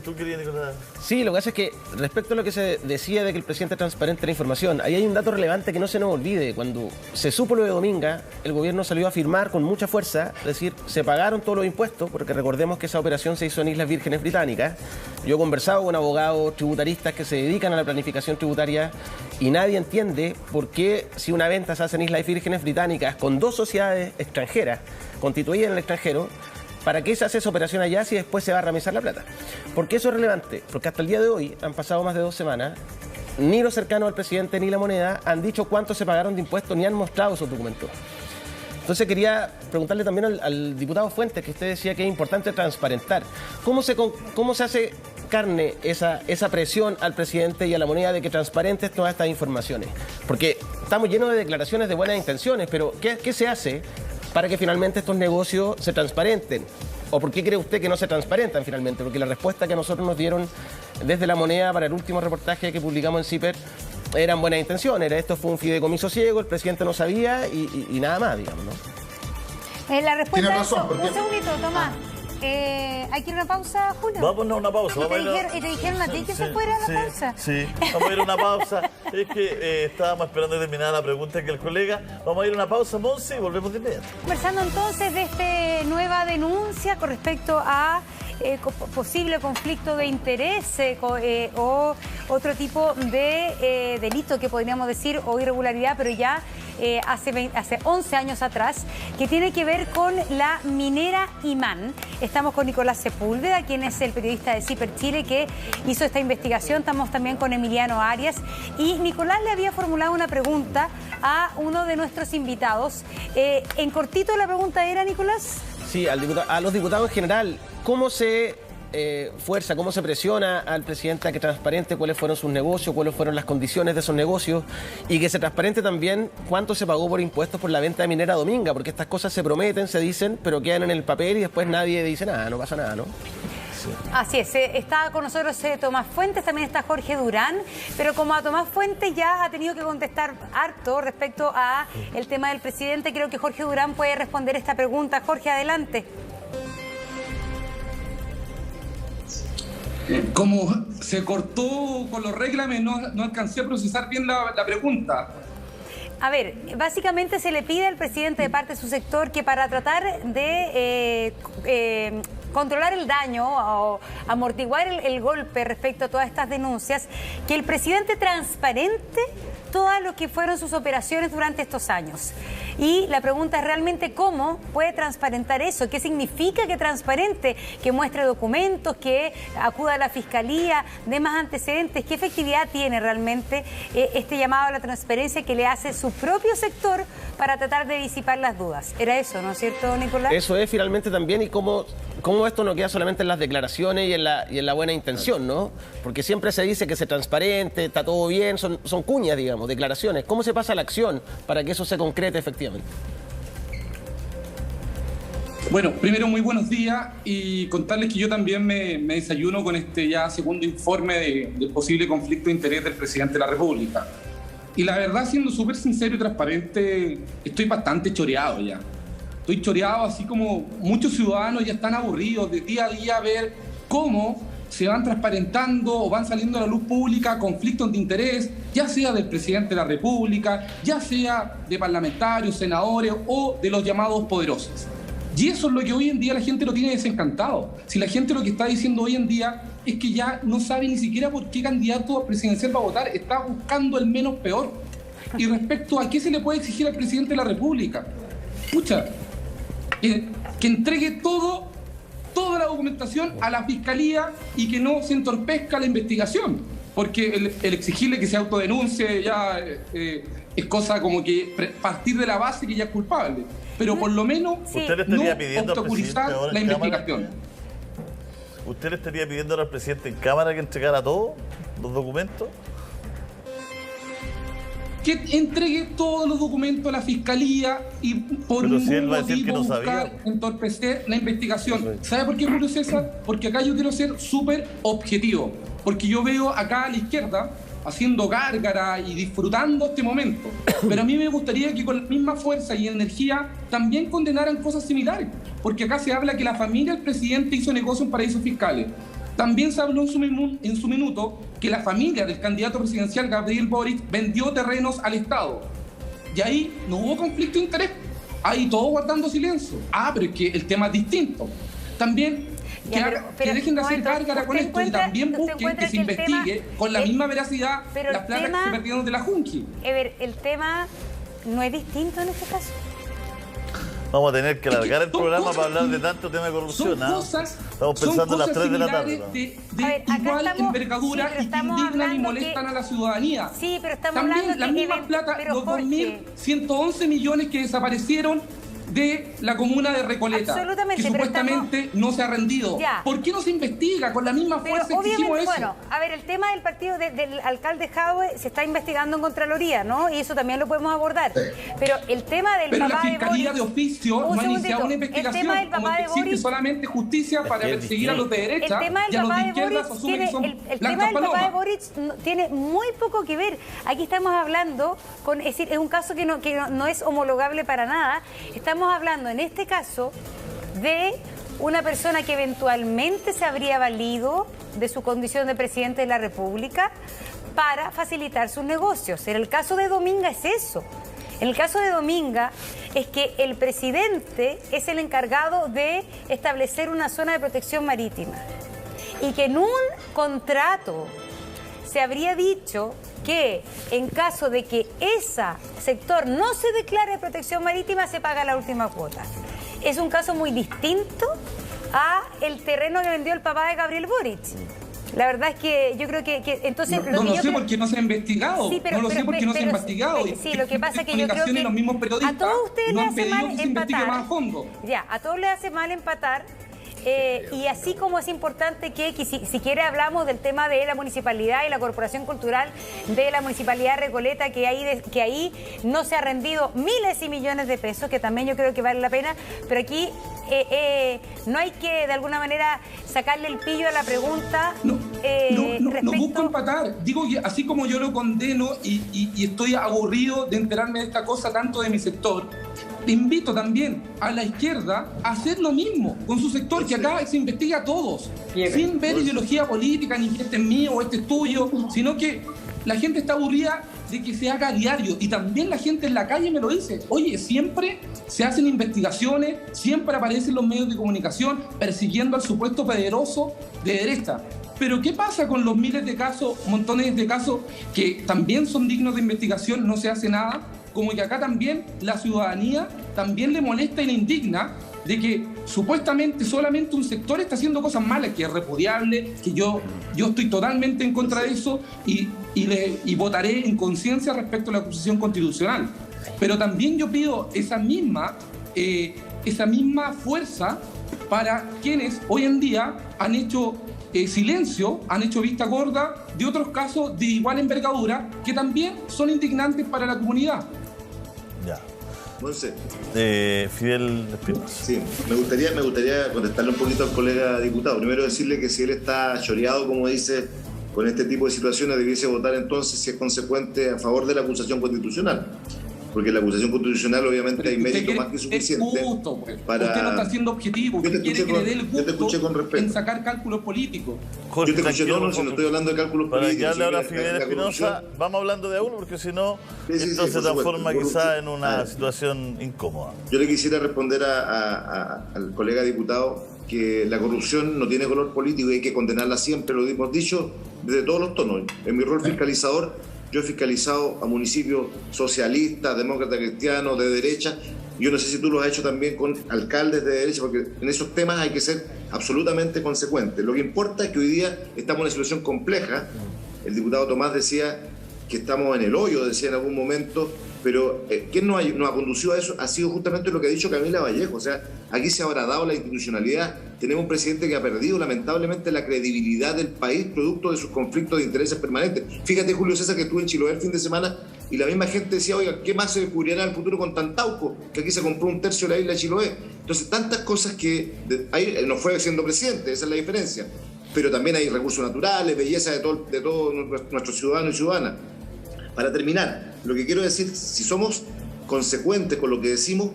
¿Tú querías, Nicolás? Sí, lo que pasa es que respecto a lo que se decía de que el presidente transparente la información, ahí hay un dato relevante que no se nos olvide. Cuando se supo lo de Dominga, el gobierno salió a afirmar con mucha fuerza, es decir, se pagaron todos los impuestos, porque recordemos que esa operación se hizo en Islas Vírgenes Británicas. Yo he conversado con abogados tributaristas que se dedican a la planificación tributaria y nadie entiende por qué, si una venta se hace en Islas Vírgenes Británicas con 2 sociedades extranjeras constituidas en el extranjero, ¿para qué se hace esa operación allá si después se va a remisar la plata? ¿Por qué eso es relevante? Porque hasta el día de hoy, han pasado más de 2 semanas, ni los cercanos al presidente ni la moneda han dicho cuánto se pagaron de impuestos ni han mostrado esos documentos. Entonces quería preguntarle también al diputado Fuentes, que usted decía que es importante transparentar. ¿Cómo se hace carne esa presión al presidente y a la moneda de que transparentes todas estas informaciones? Porque estamos llenos de declaraciones de buenas intenciones, pero ¿qué se hace para que finalmente estos negocios se transparenten? ¿O por qué cree usted que no se transparentan finalmente? Porque la respuesta que a nosotros nos dieron desde la moneda para el último reportaje que publicamos en CIPER eran buenas intenciones. Esto fue un fideicomiso ciego, el presidente no sabía y nada más, digamos, ¿no? La respuesta Tiene razón, es... Un segundito, Tomás. ¿Hay que ir a una pausa, Julio? Vamos a una pausa. ¿Y te dijeron a ti que se fuera a la pausa? Sí, vamos a ir a una pausa. Es que estábamos esperando terminar la pregunta que el colega. Vamos a ir a una pausa, Monse, y volvemos de inmediato. Conversando entonces de esta nueva denuncia con respecto a posible conflicto de interés o otro tipo de delito que podríamos decir, o irregularidad, pero ya hace 11 años atrás, que tiene que ver con la minera Imán. Estamos con Nicolás Sepúlveda, quien es el periodista de CIPER Chile que hizo esta investigación. Estamos también con Emiliano Arias. Y Nicolás le había formulado una pregunta a uno de nuestros invitados. En cortito la pregunta era, Nicolás. Sí, a los diputados en general, ¿cómo se fuerza, cómo se presiona al presidente a que transparente cuáles fueron sus negocios, cuáles fueron las condiciones de esos negocios y que se transparente también cuánto se pagó por impuestos por la venta de Minera Dominga? Porque estas cosas se prometen, se dicen, pero quedan en el papel y después nadie dice nada, no pasa nada, ¿no? Sí. Así es, está con nosotros Tomás Fuentes, también está Jorge Durán, pero como a Tomás Fuentes ya ha tenido que contestar harto respecto a el tema del presidente, creo que Jorge Durán puede responder esta pregunta. Jorge, adelante. Como se cortó con los reglamentos, no alcancé a procesar bien la pregunta. A ver, básicamente se le pide al presidente de parte de su sector que para tratar de controlar el daño o amortiguar el golpe respecto a todas estas denuncias, que el presidente transparente todo lo que fueron sus operaciones durante estos años. Y la pregunta es realmente cómo puede transparentar eso, qué significa que transparente, que muestre documentos, que acuda a la fiscalía, dé más antecedentes, qué efectividad tiene realmente este llamado a la transparencia que le hace su propio sector para tratar de disipar las dudas. Era eso, ¿no es cierto, Nicolás? Eso es finalmente también, y cómo esto no queda solamente en las declaraciones y en la buena intención, ¿no? Porque siempre se dice que se transparente, está todo bien, son cuñas, digamos, declaraciones. ¿Cómo se pasa a la acción para que eso se concrete efectivamente? Bueno, primero muy buenos días y contarles que yo también me desayuno con este ya segundo informe del posible conflicto de interés del presidente de la República. Y la verdad, siendo súper sincero y transparente, estoy bastante choreado ya. Estoy choreado, así como muchos ciudadanos ya están aburridos de día a día ver cómo se van transparentando o van saliendo a la luz pública conflictos de interés, ya sea del presidente de la República, ya sea de parlamentarios, senadores o de los llamados poderosos. Y eso es lo que hoy en día la gente lo tiene desencantado. Si la gente lo que está diciendo hoy en día es que ya no sabe ni siquiera por qué candidato presidencial va a votar, está buscando el menos peor. Y respecto a qué se le puede exigir al presidente de la República, escucha, que entregue toda la documentación a la fiscalía y que no se entorpezca la investigación, porque el exigirle que se autodenuncie ya es cosa como que partir de la base que ya es culpable, pero por lo menos no obstaculizar la investigación. ¿Usted le estaría pidiendo al presidente en Cámara que entregara todos los documentos? Que entregue todos los documentos a la fiscalía y por ningún motivo buscar entorpecer la investigación. ¿Sabe por qué, Julio César? Porque acá yo quiero ser súper objetivo. Porque yo veo acá a la izquierda haciendo gárgara y disfrutando este momento. Pero a mí me gustaría que con la misma fuerza y energía también condenaran cosas similares. Porque acá se habla que la familia del presidente hizo negocio en paraísos fiscales. También se habló en su minuto que la familia del candidato presidencial Gabriel Boric vendió terrenos al Estado. Y ahí no hubo conflicto de interés. Ahí todos guardando silencio. Pero es que el tema es distinto. También que dejen de hacer gárgara con esto y también busquen que se investigue con la misma veracidad las platas que se perdieron de la Junji. El tema no es distinto en este caso. Vamos a tener que alargar el programa para hablar de tanto tema de corrupción. Estamos pensando en las 3 de la tarde. De igual envergadura y que indignan y molestan a la ciudadanía. Sí, pero estamos también hablando la misma plata, los 2.111 millones que desaparecieron de la comuna de Recoleta, que supuestamente no se ha rendido. Ya. ¿Por qué no se investiga con la misma fuerza que hicimos eso? Bueno, a ver, el tema del partido del alcalde Jadwe se está investigando en Contraloría, ¿no? Y eso también lo podemos abordar. Pero el tema del papá de Boric... Pero la Fiscalía de oficio no ha iniciado una investigación, como que existe solamente justicia para perseguir a los de derecha y a los de izquierda se asume que son blancas palomas. El tema del papá de Boric tiene muy poco que ver. Aquí estamos hablando, es decir, es un caso que no es homologable para nada. Estamos hablando en este caso de una persona que eventualmente se habría valido de su condición de presidente de la República para facilitar sus negocios. En el caso de Dominga es eso. En el caso de Dominga es que el presidente es el encargado de establecer una zona de protección marítima y que en un contrato se habría dicho que en caso de que ese sector no se declare de protección marítima, se paga la última cuota. Es un caso muy distinto a el terreno que vendió el papá de Gabriel Boric. La verdad es que yo creo que entonces... No lo sé porque no se ha investigado. Sí, no lo sé porque no se ha investigado. Sí, lo que pasa es que yo creo que los mismos periodistas a todos ustedes les hace mal empatar. Más a fondo. Ya, a todos les hace mal empatar. Y así como es importante que si quiere hablamos del tema de la municipalidad y la corporación cultural de la municipalidad de Recoleta, que ahí no se ha rendido miles y millones de pesos, que también yo creo que vale la pena, pero aquí no hay que de alguna manera sacarle el pillo a la pregunta. No busco empatar, digo que así como yo lo condeno y estoy aburrido de enterarme de esta cosa tanto de mi sector, invito también a la izquierda a hacer lo mismo con su sector, que acá se investiga a todos, sin ver ideología política, ni que este es mío o este es tuyo, sino que la gente está aburrida de que se haga a diario, y también la gente en la calle me lo dice. Oye, siempre se hacen investigaciones, siempre aparecen los medios de comunicación persiguiendo al supuesto poderoso de derecha. Pero ¿qué pasa con los miles de casos, montones de casos que también son dignos de investigación? No se hace nada. Como que acá también la ciudadanía también le molesta y le indigna de que supuestamente solamente un sector está haciendo cosas malas, que es repudiable, que yo estoy totalmente en contra de eso y votaré en conciencia respecto a la acusación constitucional. Pero también yo pido esa misma fuerza para quienes hoy en día han hecho silencio, han hecho vista gorda de otros casos de igual envergadura que también son indignantes para la comunidad. Ya. Monse. Fidel Espinosa. Sí, me gustaría contestarle un poquito al colega diputado. Primero decirle que si él está choreado, como dice, con este tipo de situaciones, debiese votar entonces, si es consecuente, a favor de la acusación constitucional. Porque la acusación constitucional obviamente hay mérito más que suficiente para... Usted no está siendo objetivo, usted quiere que le dé el gusto en sacar cálculos políticos. Jorge, yo te escuché, si no estoy hablando de cálculos políticos. Para que hable ahora Fidel Espinosa, vamos hablando de a uno, porque si no, esto se transforma quizá en una situación incómoda. Yo le quisiera responder al colega diputado que la corrupción no tiene color político y hay que condenarla siempre, lo hemos dicho desde todos los tonos. En mi rol fiscalizador, yo he fiscalizado a municipios socialistas, demócratas, cristianos, de derecha. Yo no sé si tú lo has hecho también con alcaldes de derecha, porque en esos temas hay que ser absolutamente consecuentes. Lo que importa es que hoy día estamos en una situación compleja. El diputado Tomás decía que estamos en el hoyo, decía en algún momento, pero ¿quién nos ha conducido a eso? Ha sido justamente lo que ha dicho Camila Vallejo. O sea, aquí se ha abradado la institucionalidad. Tenemos un presidente que ha perdido lamentablemente la credibilidad del país producto de sus conflictos de intereses permanentes. Fíjate, Julio César, que estuve en Chiloé el fin de semana y la misma gente decía, oiga, ¿qué más se descubrirá en el futuro con Tantauco? Que aquí se compró un tercio de la isla de Chiloé. Entonces, tantas cosas que ahí no fue siendo presidente, esa es la diferencia. Pero también hay recursos naturales, belleza de todos nuestros ciudadanos y ciudadanas. Para terminar, lo que quiero decir, si somos consecuentes con lo que decimos,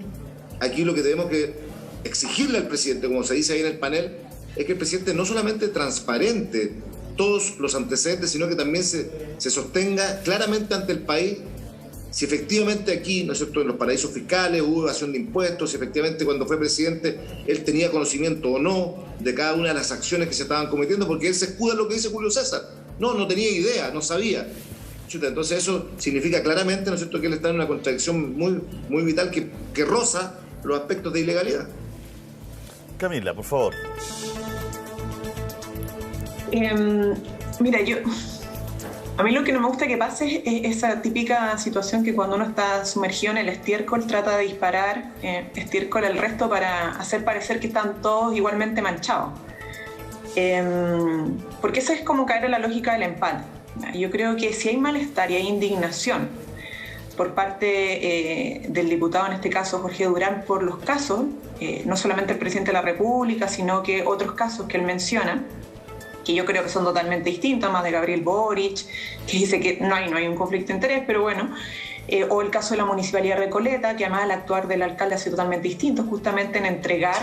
aquí lo que tenemos que exigirle al presidente, como se dice ahí en el panel, es que el presidente no solamente transparente todos los antecedentes, sino que también se sostenga claramente ante el país si efectivamente aquí, ¿no es cierto?, en los paraísos fiscales hubo evasión de impuestos, si efectivamente cuando fue presidente él tenía conocimiento o no de cada una de las acciones que se estaban cometiendo, porque él se escuda en lo que dice Julio César. No tenía idea, no sabía. Entonces eso significa claramente, ¿no es cierto?, que él está en una contradicción muy vital que roza los aspectos de ilegalidad. Camila, por favor. Mira, a mí lo que no me gusta que pase es esa típica situación que cuando uno está sumergido en el estiércol trata de disparar estiércol al resto para hacer parecer que están todos igualmente manchados. Porque eso es como caer en la lógica del empate. Yo creo que si hay malestar y hay indignación por parte del diputado, en este caso Jorge Durán, por los casos, no solamente el presidente de la República, sino que otros casos que él menciona, que yo creo que son totalmente distintos, más de Gabriel Boric, que dice que no hay un conflicto de interés, pero bueno, o el caso de la Municipalidad de Recoleta, que además el actuar del alcalde ha sido totalmente distinto, justamente en entregar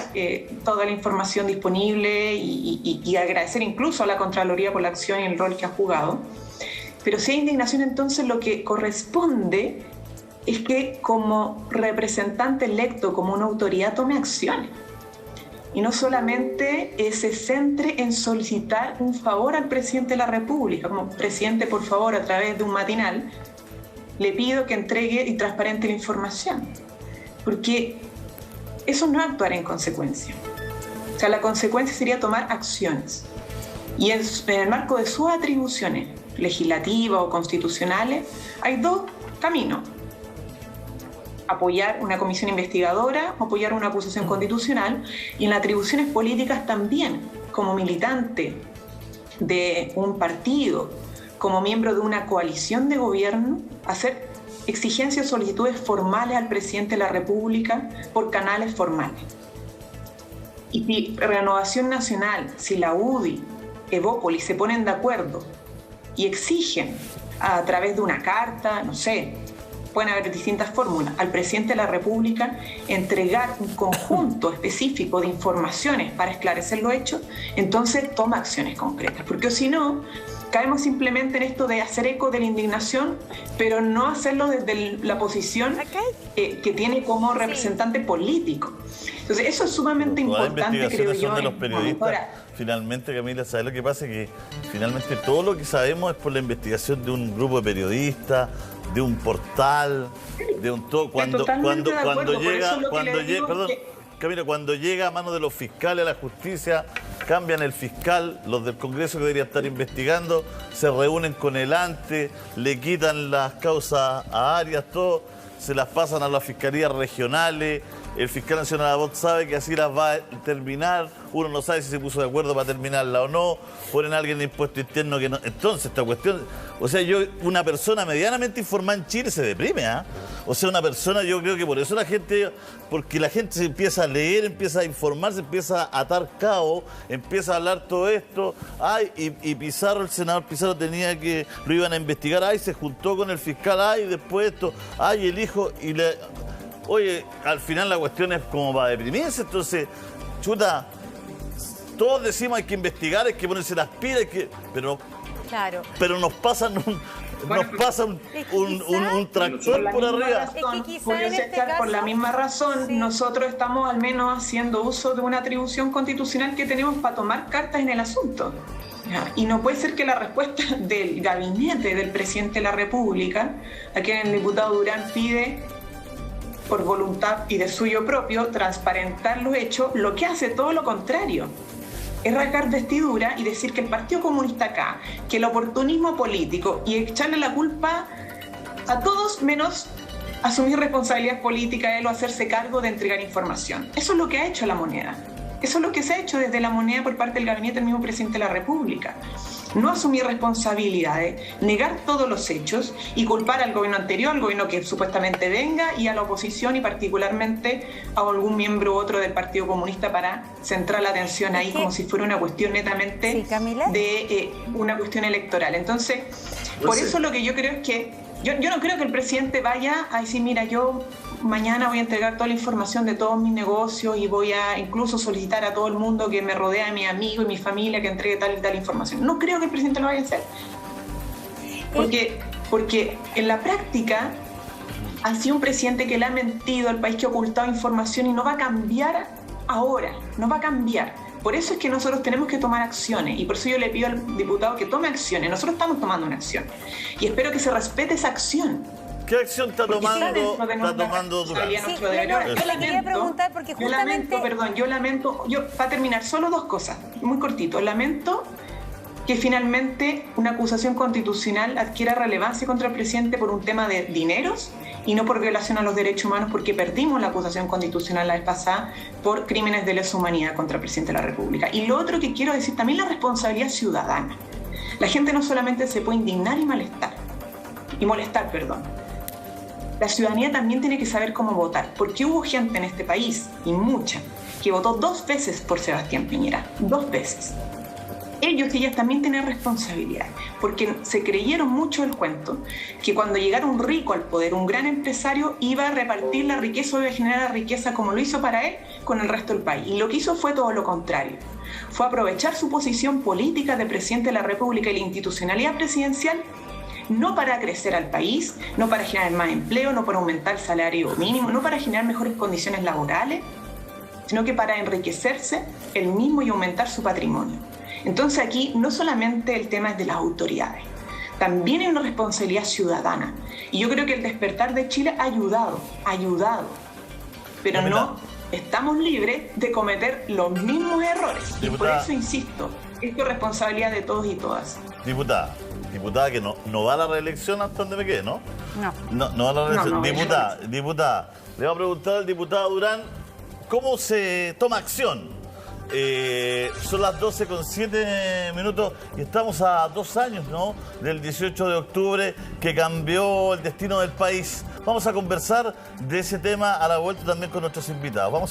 toda la información disponible y agradecer incluso a la Contraloría por la acción y el rol que ha jugado. Pero si hay indignación, entonces lo que corresponde es que como representante electo, como una autoridad, tome acciones. Y no solamente se centre en solicitar un favor al presidente de la República, como presidente, por favor, a través de un matinal, le pido que entregue y transparente la información. Porque eso no es actuar en consecuencia. O sea, la consecuencia sería tomar acciones. Y en el marco de sus atribuciones legislativas o constitucionales, hay dos caminos: apoyar una comisión investigadora o apoyar una acusación constitucional. Y en las atribuciones políticas también, como militante de un partido, como miembro de una coalición de gobierno, hacer exigencias o solicitudes formales al presidente de la República por canales formales. Y si Renovación Nacional, si la UDI, Evópolis se ponen de acuerdo y exigen a través de una carta, no sé, pueden haber distintas fórmulas, al presidente de la República entregar un conjunto específico de informaciones para esclarecer los hechos, entonces toma acciones concretas. Porque si no, caemos simplemente en esto de hacer eco de la indignación, pero no hacerlo desde la posición que tiene como representante político. Entonces, eso es sumamente importante, creo yo. Son de los periodistas. Finalmente, Camila, ¿sabes lo que pasa? Que finalmente todo lo que sabemos es por la investigación de un grupo de periodistas, de un portal, de un todo. Cuando llega a manos de los fiscales a la justicia, cambian el fiscal, los del Congreso que deberían estar investigando, se reúnen con el ANTE, le quitan las causas a Arias, todo, se las pasan a las fiscalías regionales. El fiscal nacional Abot sabe que así las va a terminar. Uno no sabe si se puso de acuerdo para terminarla o no. Ponen a alguien de impuesto interno que no. Entonces, esta cuestión. O sea, una persona medianamente informada en Chile se deprime, ¿ah? O sea, una persona, yo creo que por eso la gente. Porque la gente se empieza a leer, empieza a informarse, empieza a atar cabos, empieza a hablar todo esto. Ay, y Pizarro, el senador Pizarro tenía que. Lo iban a investigar. Ay, se juntó con el fiscal. Ay, después esto. Ay, el hijo. Y le. Oye, al final la cuestión es como para deprimirse, entonces, chuta, todos decimos hay que investigar, hay que ponerse las pilas, pero nos pasan un tractor por arriba. Julio César, por la misma razón, nosotros estamos al menos haciendo uso de una atribución constitucional que tenemos para tomar cartas en el asunto. Y no puede ser que la respuesta del gabinete del presidente de la República, a quien el diputado Durán pide por voluntad y de suyo propio transparentar los hechos, lo que hace todo lo contrario. Es rasgar vestidura y decir que el Partido Comunista acá, que el oportunismo político, y echarle la culpa a todos menos asumir responsabilidad política, él o hacerse cargo de entregar información. Eso es lo que ha hecho La Moneda. Eso es lo que se ha hecho desde La Moneda por parte del gabinete del mismo presidente de la República. No asumir responsabilidades, negar todos los hechos y culpar al gobierno anterior, al gobierno que supuestamente venga, y a la oposición y particularmente a algún miembro u otro del Partido Comunista para centrar la atención ahí como si fuera una cuestión netamente de una cuestión electoral. Entonces, por eso lo que yo creo es que yo no creo que el presidente vaya a decir, mira, yo mañana voy a entregar toda la información de todos mis negocios y voy a incluso solicitar a todo el mundo que me rodea, a mi amigo y mi familia, que entregue tal y tal información. No creo que el presidente lo vaya a hacer. Porque en la práctica ha sido un presidente que le ha mentido al país, que ha ocultado información, y no va a cambiar ahora, no va a cambiar. Por eso es que nosotros tenemos que tomar acciones, y por eso yo le pido al diputado que tome acciones. Nosotros estamos tomando una acción y espero que se respete esa acción. ¿Qué acción está tomando Durán? Yo le quería preguntar porque justamente... Yo lamento, para terminar, solo dos cosas, muy cortito. Lamento que finalmente una acusación constitucional adquiera relevancia contra el presidente por un tema de dineros y no por violación a los derechos humanos, porque perdimos la acusación constitucional la vez pasada por crímenes de lesa humanidad contra el presidente de la República. Y lo otro que quiero decir, también la responsabilidad ciudadana. La gente no solamente se puede indignar y molestar. La ciudadanía también tiene que saber cómo votar, porque hubo gente en este país, y mucha, que votó 2 veces por Sebastián Piñera, 2 veces. Ellos y ellas también tienen responsabilidad, porque se creyeron mucho el cuento que cuando llegara un rico al poder, un gran empresario, iba a repartir la riqueza o iba a generar la riqueza como lo hizo para él con el resto del país. Y lo que hizo fue todo lo contrario. Fue aprovechar su posición política de presidente de la República y la institucionalidad presidencial, no para crecer al país, no para generar más empleo, no para aumentar el salario mínimo, no para generar mejores condiciones laborales, sino que para enriquecerse él mismo y aumentar su patrimonio. Entonces aquí no solamente el tema es de las autoridades, también hay una responsabilidad ciudadana. Y yo creo que el despertar de Chile ha ayudado, pero no estamos libres de cometer los mismos errores. Y por eso insisto, es responsabilidad de todos y todas. Diputada que no va a la reelección hasta donde me quede, ¿no? No va a la reelección. No, diputada, le voy a preguntar al diputado Durán cómo se toma acción. Son las 12:07 y estamos a 2 años, ¿no?, del 18 de octubre que cambió el destino del país. Vamos a conversar de ese tema a la vuelta también con nuestros invitados. Vamos